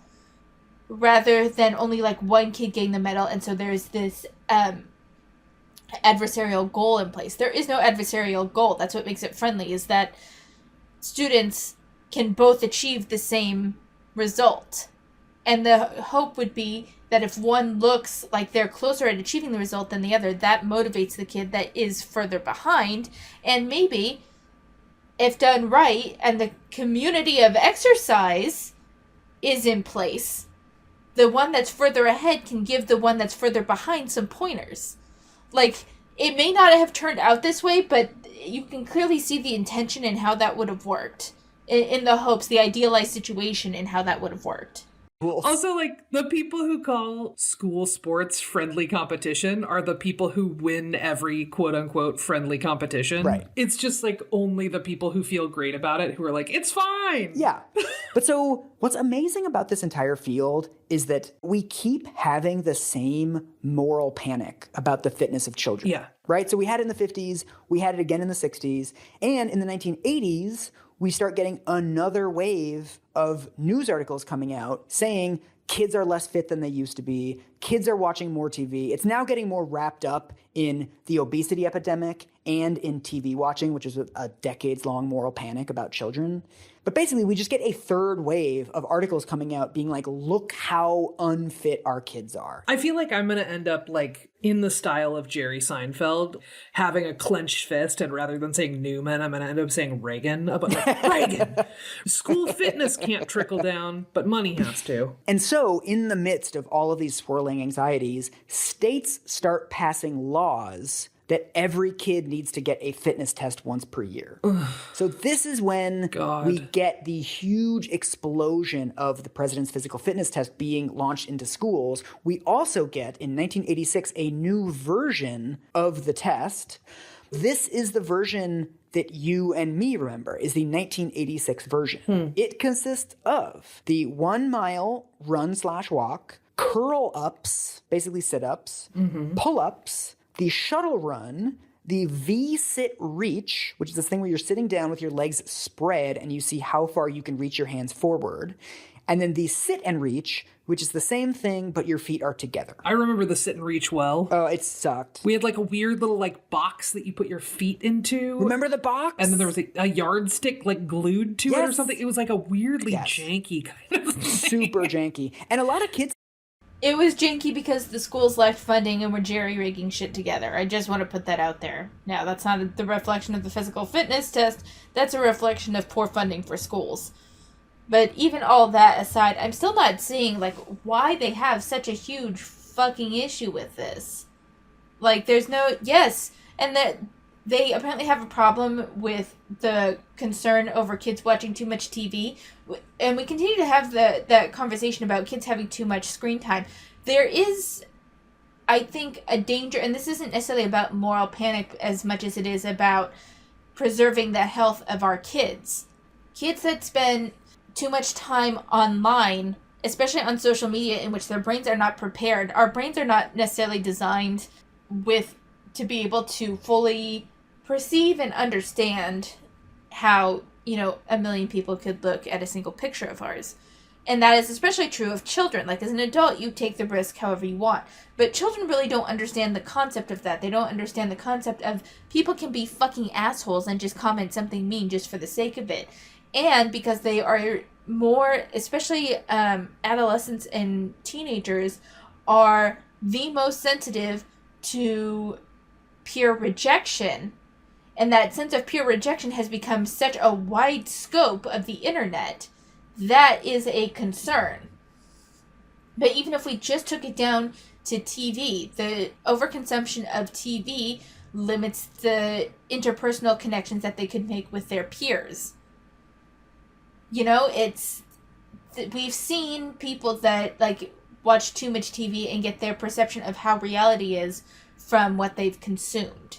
rather than only, like, one kid getting the medal, and so there's this adversarial goal in place. There is no adversarial goal. That's what makes it friendly, is that students can both achieve the same result. And the hope would be that if one looks like they're closer at achieving the result than the other, that motivates the kid that is further behind. And maybe, if done right, and the community of exercise is in place, the one that's further ahead can give the one that's further behind some pointers. Like, it may not have turned out this way, but you can clearly see the intention in how that would have worked. In the hopes, the idealized situation in how that would have worked. Also, like, the people who call school sports friendly competition are the people who win every quote-unquote friendly competition. Right. It's just, like, only the people who feel great about it who are like, it's fine! Yeah. But so what's amazing about this entire field is that we keep having the same moral panic about the fitness of children. Yeah. Right? So we had it in the 50s, we had it again in the 60s, and in the 1980s, we start getting another wave of news articles coming out saying kids are less fit than they used to be. Kids are watching more TV. It's now getting more wrapped up in the obesity epidemic and in TV watching, which is a decades-long moral panic about children. But basically, we just get a third wave of articles coming out being like, look how unfit our kids are. I feel like I'm going to end up, like, in the style of Jerry Seinfeld, having a clenched fist, and rather than saying Newman, I'm going to end up saying Reagan. But, like, Reagan! School fitness can't trickle down, but money has to. And so, in the midst of all of these swirling anxieties, states start passing laws that every kid needs to get a fitness test once per year. So this is when we get the huge explosion of the president's physical fitness test being launched into schools. We also get, in 1986, a new version of the test. This is the version that you and me remember, is the 1986 version. It consists of the 1 mile run/walk, curl ups, basically sit-ups, pull-ups, the shuttle run, the V-sit reach, which is this thing where you're sitting down with your legs spread and you see how far you can reach your hands forward, and then the sit and reach, which is the same thing, but your feet are together. I remember the sit and reach well. Oh, it sucked. We had like a weird little like box that you put your feet into. Remember the box? And then there was a yardstick like glued to it or something. It was like a weirdly janky kind of thing. Super janky. And a lot of kids... It was janky because the schools lacked funding and were jerry-rigging shit together. I just want to put that out there. Now, that's not the reflection of the physical fitness test. That's a reflection of poor funding for schools. But even all that aside, I'm still not seeing, like, why they have such a huge fucking issue with this. Like, there's no... Yes, and that they apparently have a problem with the concern over kids watching too much TV. And we continue to have that conversation about kids having too much screen time. There is, I think, a danger, and this isn't necessarily about moral panic as much as it is about preserving the health of our kids. Kids that spend too much time online, especially on social media, in which their brains are not prepared. Our brains are not necessarily designed to be able to fully perceive and understand how, a million people could look at a single picture of ours. And that is especially true of children. Like, as an adult, you take the risk however you want. But children really don't understand the concept of that. They don't understand the concept of people can be fucking assholes and just comment something mean just for the sake of it. And because they are more, especially adolescents and teenagers, are the most sensitive to peer rejection. And that sense of peer rejection has become such a wide scope of the internet. That is a concern. But even if we just took it down to TV, the overconsumption of TV limits the interpersonal connections that they could make with their peers. We've seen people that, like, watch too much TV and get their perception of how reality is from what they've consumed,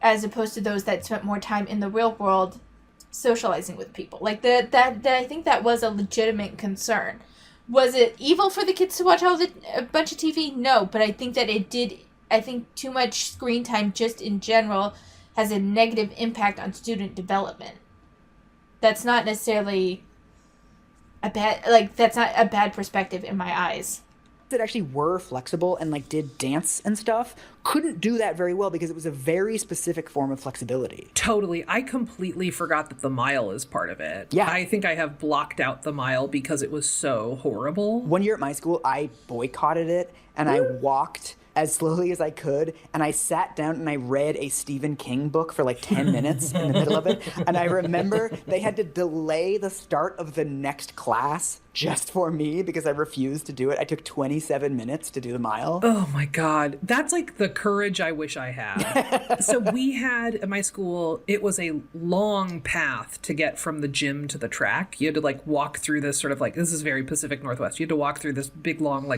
as opposed to those that spent more time in the real world socializing with people. Like, that I think that was a legitimate concern. Was it evil for the kids to watch a bunch of TV? No, but I think that I think too much screen time just in general has a negative impact on student development. That's not necessarily that's not a bad perspective in my eyes. That actually were flexible and did dance and stuff couldn't do that very well because it was a very specific form of flexibility. Totally. I completely forgot that the mile is part of it. Yeah. I think I have blocked out the mile because it was so horrible. One year at my school, I boycotted it and I walked as slowly as I could, and I sat down and I read a Stephen King book for 10 minutes in the middle of it. And I remember they had to delay the start of the next class just for me because I refused to do it. I took 27 minutes to do the mile. Oh my God. That's the courage I wish I had. So we had at my school, it was a long path to get from the gym to the track. You had to walk through this sort of this is very Pacific Northwest. You had to walk through this big long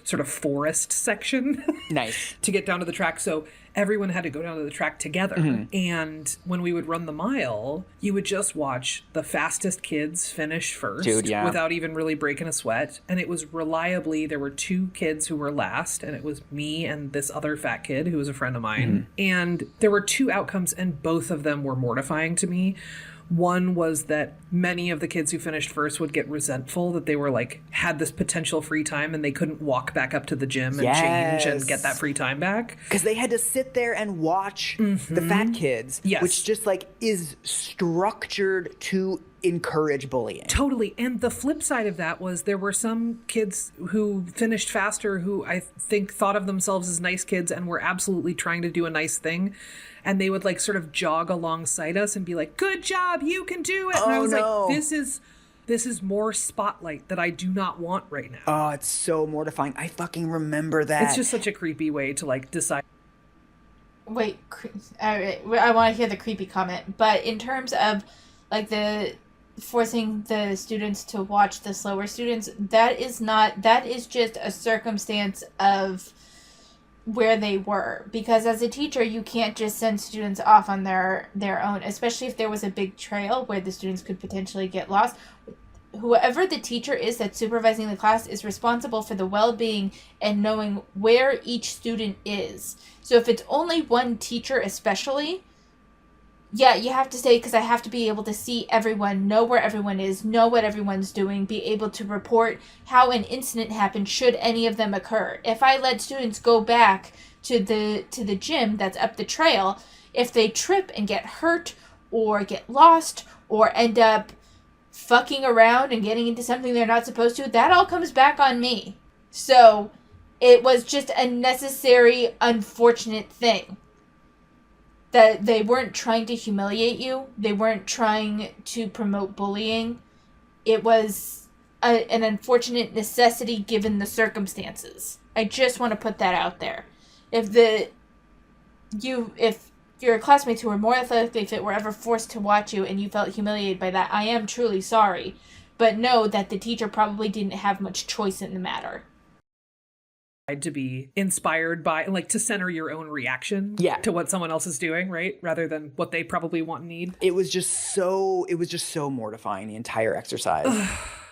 sort of forest section. Nice. To get down to the track. So everyone had to go down to the track together. Mm-hmm. And when we would run the mile, you would just watch the fastest kids finish first. Dude, yeah. Without even really breaking a sweat. And it was reliably, there were 2 kids who were last, and it was me and this other fat kid who was a friend of mine. Mm-hmm. And there were 2 outcomes, and both of them were mortifying to me. One was that many of the kids who finished first would get resentful that they were had this potential free time and they couldn't walk back up to the gym and change and get that free time back. Because they had to sit there and watch the fat kids, which just is structured to encourage bullying. Totally. And the flip side of that was there were some kids who finished faster who I think thought of themselves as nice kids and were absolutely trying to do a nice thing. And they would sort of jog alongside us and be like, "Good job, you can do it." And I was this is more spotlight that I do not want right now. Oh, it's so mortifying. I fucking remember that. It's just such a creepy way to decide. Wait, all right, I want to hear the creepy comment. But in terms of like the forcing the students to watch the slower students, that is just a circumstance of where they were, because as a teacher you can't just send students off on their own, especially if there was a big trail where the students could potentially get lost. Whoever the teacher is that's supervising the class is responsible for the well-being and knowing where each student is. So if it's only one teacher especially, yeah, you have to say, because I have to be able to see everyone, know where everyone is, know what everyone's doing, be able to report how an incident happened should any of them occur. If I let students go back to the gym that's up the trail, if they trip and get hurt or get lost or end up fucking around and getting into something they're not supposed to, that all comes back on me. So it was just a necessary, unfortunate thing. That they weren't trying to humiliate you. They weren't trying to promote bullying. It was an unfortunate necessity given the circumstances. I just want to put that out there. If your classmates who were more athletically fit were ever forced to watch you and you felt humiliated by that, I am truly sorry. But know that the teacher probably didn't have much choice in the matter. To be inspired by, like, to center your own reaction to what someone else is doing, right? Rather than what they probably want and need. It was just so mortifying, the entire exercise.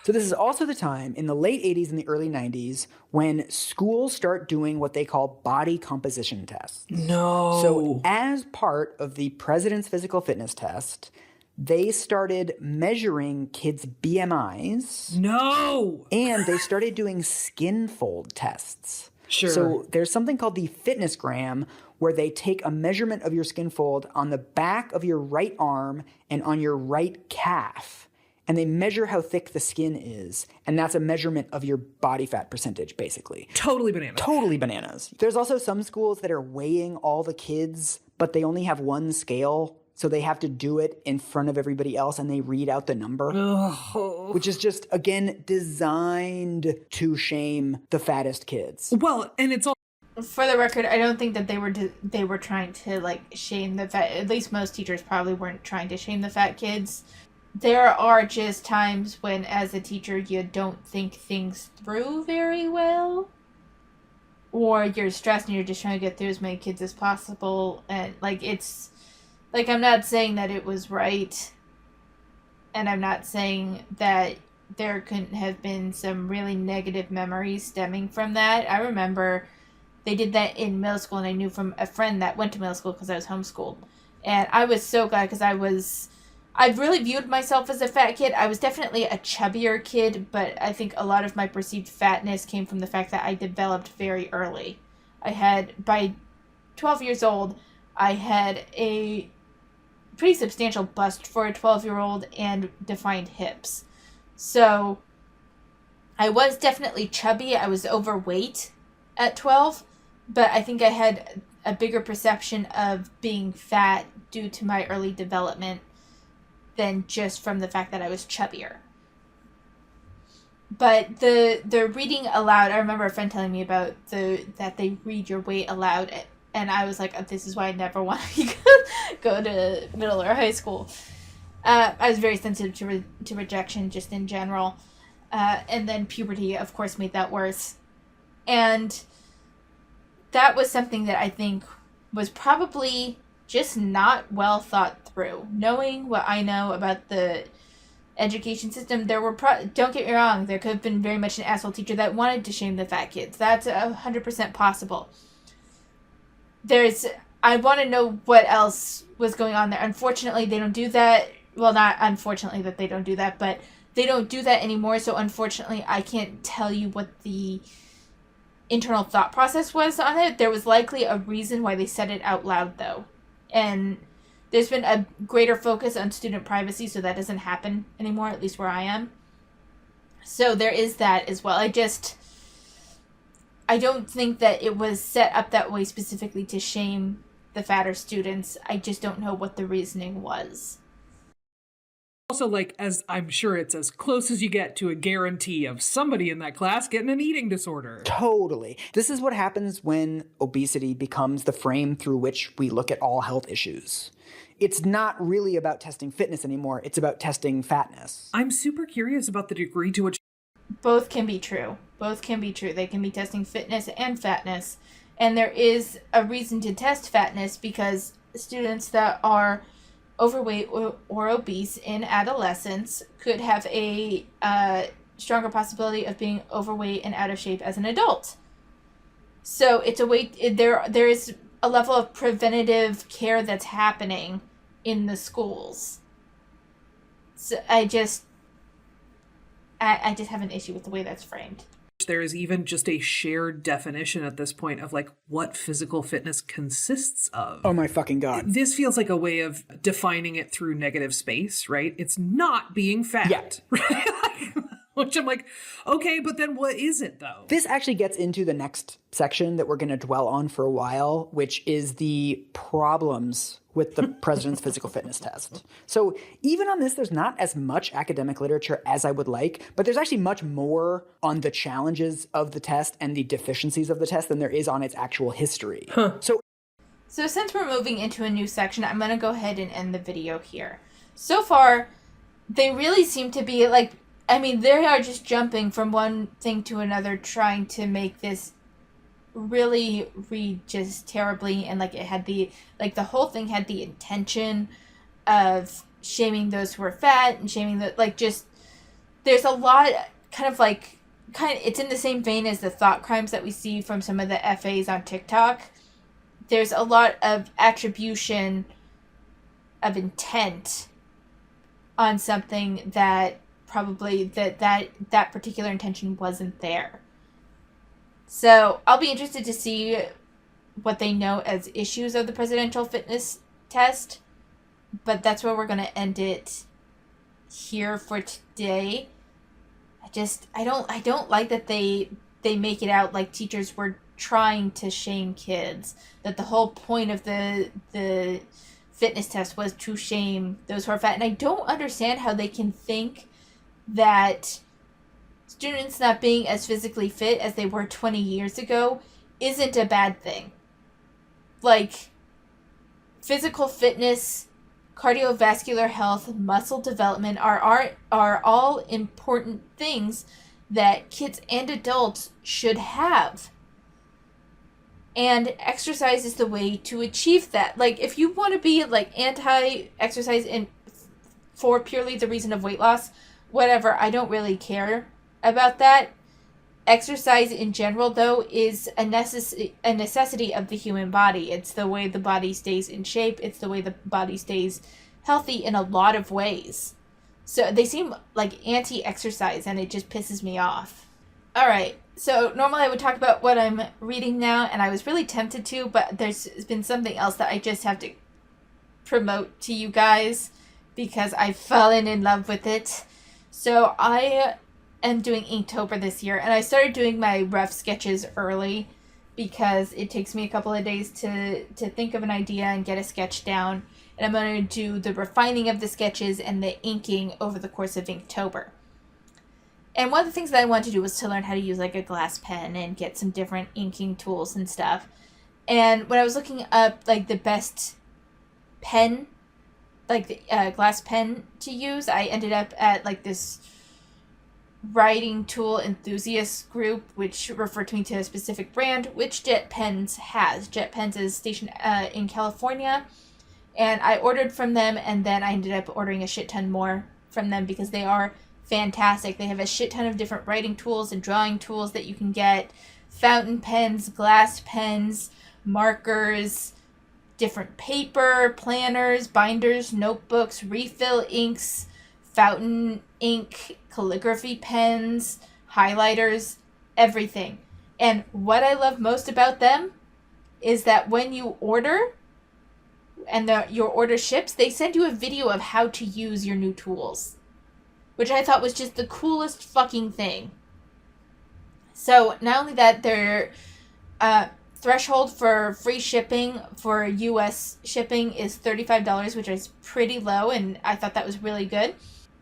So this is also the time in the late 80s and the early 90s when schools start doing what they call body composition tests. No. So as part of the president's physical fitness test, they started measuring kids' BMIs. No! And they started doing skin fold tests. Sure. So there's something called the fitness gram where they take a measurement of your skin fold on the back of your right arm and on your right calf. And they measure how thick the skin is. And that's a measurement of your body fat percentage, basically. Totally bananas. Totally bananas. There's also some schools that are weighing all the kids, but they only have one scale. So they have to do it in front of everybody else and they read out the number, which is just, again, designed to shame the fattest kids. Well, and it's all... For the record, I don't think that they were trying to, like, shame the fat... At least most teachers probably weren't trying to shame the fat kids. There are just times when, as a teacher, you don't think things through very well. Or you're stressed and you're just trying to get through as many kids as possible. And, like, it's... Like, I'm not saying that it was right, and I'm not saying that there couldn't have been some really negative memories stemming from that. I remember they did that in middle school, and I knew from a friend that went to middle school because I was homeschooled. And I was so glad because I really viewed myself as a fat kid. I was definitely a chubbier kid, but I think a lot of my perceived fatness came from the fact that I developed very early. By 12 years old, I had a pretty substantial bust for a 12-year-old and defined hips. So I was definitely chubby. I was overweight at 12, but I think I had a bigger perception of being fat due to my early development than just from the fact that I was chubbier. But the reading aloud, I remember a friend telling me about that they read your weight aloud. And I was like, this is why I never want to go to middle or high school. I was very sensitive to rejection just in general. And then puberty, of course, made that worse. And that was something that I think was probably just not well thought through. Knowing what I know about the education system, there were don't get me wrong, there could have been very much an asshole teacher that wanted to shame the fat kids. That's 100% possible. I want to know what else was going on there. Unfortunately, they don't do that. Well, not unfortunately that they don't do that, but they don't do that anymore. So unfortunately, I can't tell you what the internal thought process was on it. There was likely a reason why they said it out loud, though. And there's been a greater focus on student privacy, so that doesn't happen anymore, at least where I am. So there is that as well. I don't think that it was set up that way specifically to shame the fatter students. I just don't know what the reasoning was. Also, like, as I'm sure it's as close as you get to a guarantee of somebody in that class getting an eating disorder. Totally. This is what happens when obesity becomes the frame through which we look at all health issues. It's not really about testing fitness anymore. It's about testing fatness. I'm super curious about the degree to which Both can be true. Both can be true. They can be testing fitness and fatness. And there is a reason to test fatness because students that are overweight or obese in adolescence could have a stronger possibility of being overweight and out of shape as an adult. So it's a way there is a level of preventative care that's happening in the schools. So I just have an issue with the way that's framed. there is even just a shared definition at this point of like what physical fitness consists of. Oh my fucking God. This feels like a way of defining it through negative space, right? It's not being fat. Yeah. Right? Which I'm like, okay, but then what is it though? This actually gets into the next section that we're going to dwell on for a while, which is the problems with the president's physical fitness test. So even on this, there's not as much academic literature as I would like, but there's actually much more on the challenges of the test and the deficiencies of the test than there is on its actual history. So since we're moving into a new section, I'm going to go ahead and end the video here. So far, they really seem to be like, I mean, they are just jumping from one thing to another, trying to make this really read just terribly, and like it had the whole thing had the intention of shaming those who are fat and shaming the there's a lot it's in the same vein as the thought crimes that we see from some of the FAs on TikTok. There's a lot of attribution of intent on something that probably that particular intention wasn't there. So I'll be interested to see what they know as issues of the presidential fitness test, but that's where we're going to end it here for today. I don't like that they make it out like teachers were trying to shame kids, that the whole point of the fitness test was to shame those who are fat, and I don't understand how they can think that students not being as physically fit as they were 20 years ago isn't a bad thing. Like, physical fitness, cardiovascular health, muscle development are all important things that kids and adults should have. And exercise is the way to achieve that. Like, if you want to be like anti-exercise and for purely the reason of weight loss, whatever, I don't really care about that. Exercise in general, though, is a necessity of the human body. It's the way the body stays in shape. It's the way the body stays healthy in a lot of ways. So they seem like anti-exercise, and it just pisses me off. All right, so normally I would talk about what I'm reading now, and I was really tempted to, but there's been something else that I just have to promote to you guys because I've fallen in love with it. So I am doing Inktober this year, and I started doing my rough sketches early because it takes me a couple of days to think of an idea and get a sketch down, and I'm going to do the refining of the sketches and the inking over the course of Inktober. And one of the things that I wanted to do was to learn how to use like a glass pen and get some different inking tools and stuff. And when I was looking up like the best pen, like the glass pen to use, I ended up at like this writing tool enthusiast group, which referred to me to a specific brand, which Jet Pens has. Jet Pens is stationed in California, and I ordered from them, and then I ended up ordering a shit ton more from them because they are fantastic. They have a shit ton of different writing tools and drawing tools that you can get, fountain pens, glass pens, markers, different paper, planners, binders, notebooks, refill inks, fountain ink, calligraphy pens, highlighters, everything. And what I love most about them is that when you order and your order ships, they send you a video of how to use your new tools, which I thought was just the coolest fucking thing. So not only that, their threshold for free shipping for US shipping is $35, which is pretty low, and I thought that was really good.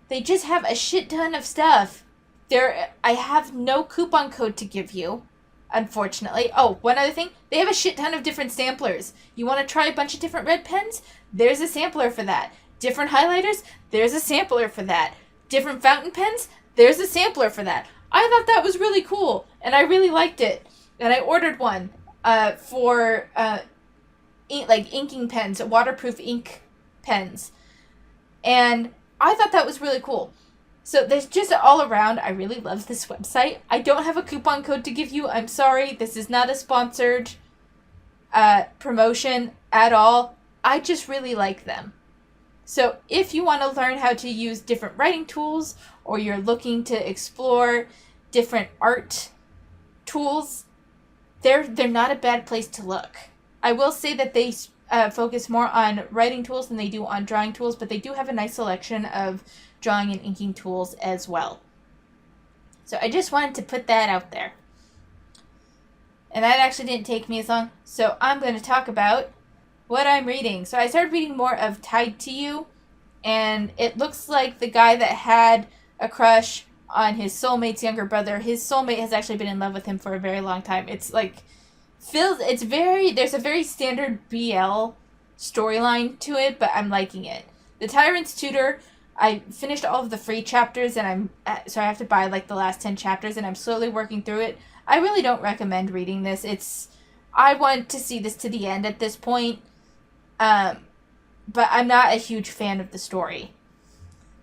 They just have a shit ton of stuff. I have no coupon code to give you, unfortunately. Oh, one other thing. They have a shit ton of different samplers. You want to try a bunch of different red pens? There's a sampler for that. Different highlighters? There's a sampler for that. Different fountain pens? There's a sampler for that. I thought that was really cool, and I really liked it. And I ordered one for inking pens, waterproof ink pens. And I thought that was really cool. So there's just all around, I really love this website. I don't have a coupon code to give you. I'm sorry. This is not a sponsored promotion at all. I just really like them. So if you want to learn how to use different writing tools, or you're looking to explore different art tools, they're not a bad place to look. I will say that they focus more on writing tools than they do on drawing tools, but they do have a nice selection of drawing and inking tools as well. So I just wanted to put that out there. And that actually didn't take me as long, so I'm going to talk about what I'm reading. So I started reading more of Tied to You, and it looks like the guy that had a crush on his soulmate's younger brother, his soulmate has actually been in love with him for a very long time. It's like, there's a very standard BL storyline to it, but I'm liking it. The Tyrant's Tutor, I finished all of the free chapters, and so I have to buy like the last 10 chapters, and I'm slowly working through it. I really don't recommend reading this. I want to see this to the end at this point, but I'm not a huge fan of the story.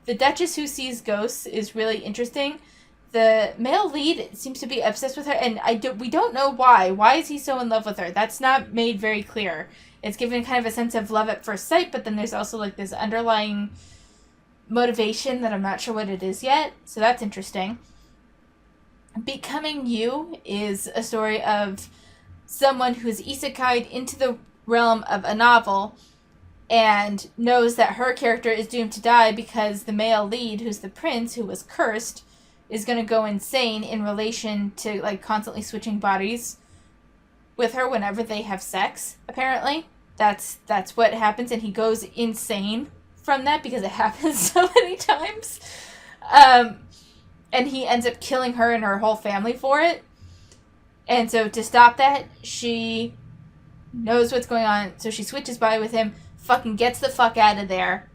The Duchess Who Sees Ghosts is really interesting. The male lead seems to be obsessed with her, and we don't know why. Why is he so in love with her? That's not made very clear. It's given kind of a sense of love at first sight, but then there's also like this underlying motivation that I'm not sure what it is yet, so that's interesting. Becoming You is a story of someone who's isekai'd into the realm of a novel and knows that her character is doomed to die because the male lead, who's the prince, who was cursed, is going to go insane in relation to like constantly switching bodies with her whenever they have sex, apparently. That's what happens, and he goes insane from that because it happens so many times. And he ends up killing her and her whole family for it. And so to stop that, she knows what's going on, so she switches body with him, fucking gets the fuck out of there,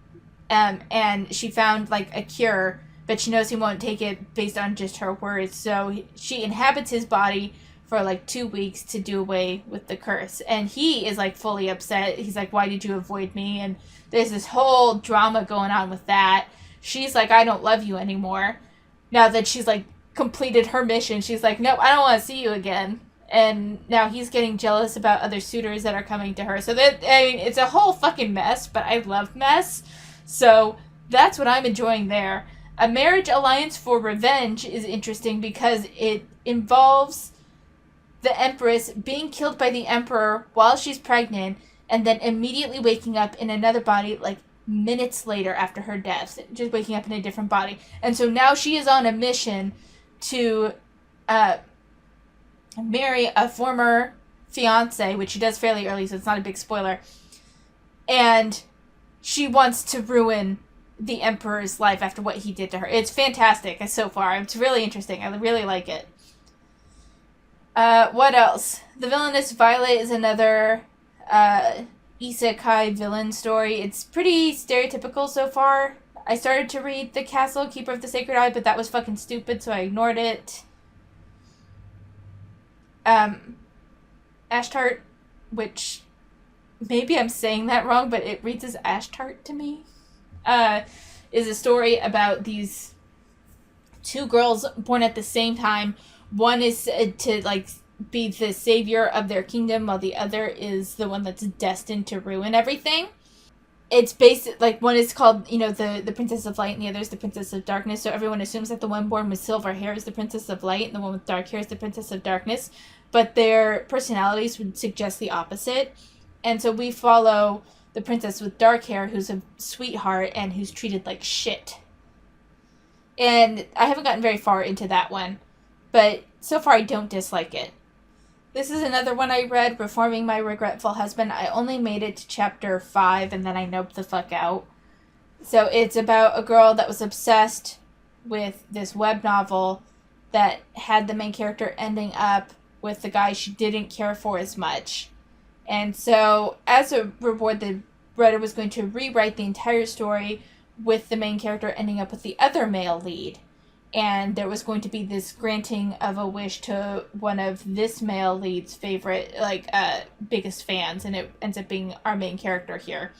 and she found like a cure, but she knows he won't take it based on just her words, so she inhabits his body for like 2 weeks to do away with the curse, and he is like fully upset. He's like, why did you avoid me? And there's this whole drama going on with that. She's like, I don't love you anymore. Now that she's like completed her mission, she's like, nope, I don't want to see you again. And now he's getting jealous about other suitors that are coming to her. So it's a whole fucking mess, but I love mess. So that's what I'm enjoying there. A Marriage Alliance for Revenge is interesting because it involves the Empress being killed by the Emperor while she's pregnant, and then immediately waking up in another body like minutes later after her death, just waking up in a different body. And so now she is on a mission to marry a former fiance, which she does fairly early, so it's not a big spoiler. And she wants to ruin the Emperor's life after what he did to her. It's fantastic so far. It's really interesting. I really like it. What else? The Villainous Violet is another isekai villain story. It's pretty stereotypical so far. I started to read The Castle, Keeper of the Sacred Eye, but that was fucking stupid, so I ignored it. Ashtart, which maybe I'm saying that wrong, but it reads as Ashtart to me, is a story about these two girls born at the same time. One is to like be the savior of their kingdom, while the other is the one that's destined to ruin everything. It's based, like, one is called, the Princess of Light, and the other is the Princess of Darkness, so everyone assumes that the one born with silver hair is the Princess of Light, and the one with dark hair is the Princess of Darkness, but their personalities would suggest the opposite. And so we follow the princess with dark hair, who's a sweetheart, and who's treated like shit. And I haven't gotten very far into that one, but so far I don't dislike it. This is another one I read, Reforming My Regretful Husband. I only made it to chapter 5, and then I noped the fuck out. So it's about a girl that was obsessed with this web novel that had the main character ending up with the guy she didn't care for as much. And so, as a reward, the writer was going to rewrite the entire story with the main character ending up with the other male lead. And there was going to be this granting of a wish to one of this male lead's favorite, biggest fans, and it ends up being our main character here.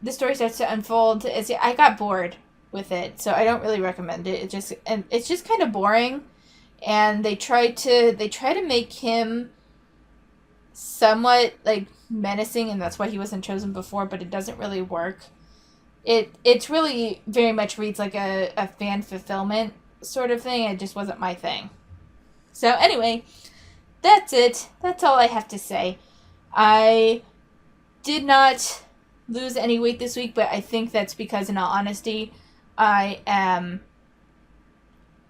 The story starts to unfold. I got bored with it, so I don't really recommend it. It's just kind of boring, and they try to make him somewhat like menacing, and that's why he wasn't chosen before, but it doesn't really work. It's really very much reads like a fan fulfillment sort of thing. It just wasn't my thing. So anyway, that's it. That's all I have to say. I did not lose any weight this week, but I think that's because, in all honesty, I am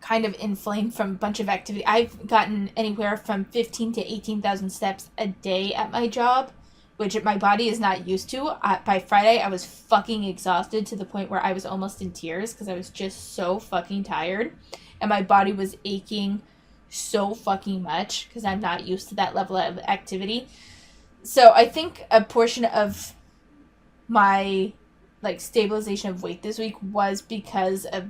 kind of inflamed from a bunch of activity. I've gotten anywhere from 15 to 18,000 steps a day at my job, which my body is not used to. By Friday, I was fucking exhausted to the point where I was almost in tears because I was just so fucking tired. And my body was aching so fucking much because I'm not used to that level of activity. So I think a portion of my stabilization of weight this week was because of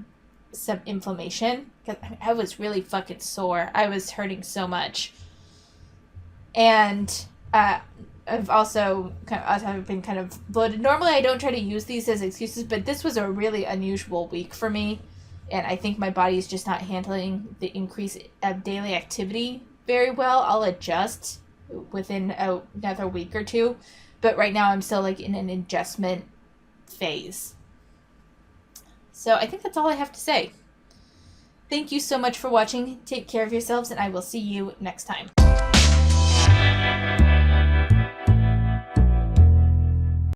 some inflammation. Because I was really fucking sore. I was hurting so much. And I've also been kind of bloated. Normally I don't try to use these as excuses, but this was a really unusual week for me. And I think my body is just not handling the increase of daily activity very well. I'll adjust within another week or two. But right now I'm still in an adjustment phase. So I think that's all I have to say. Thank you so much for watching. Take care of yourselves, and I will see you next time.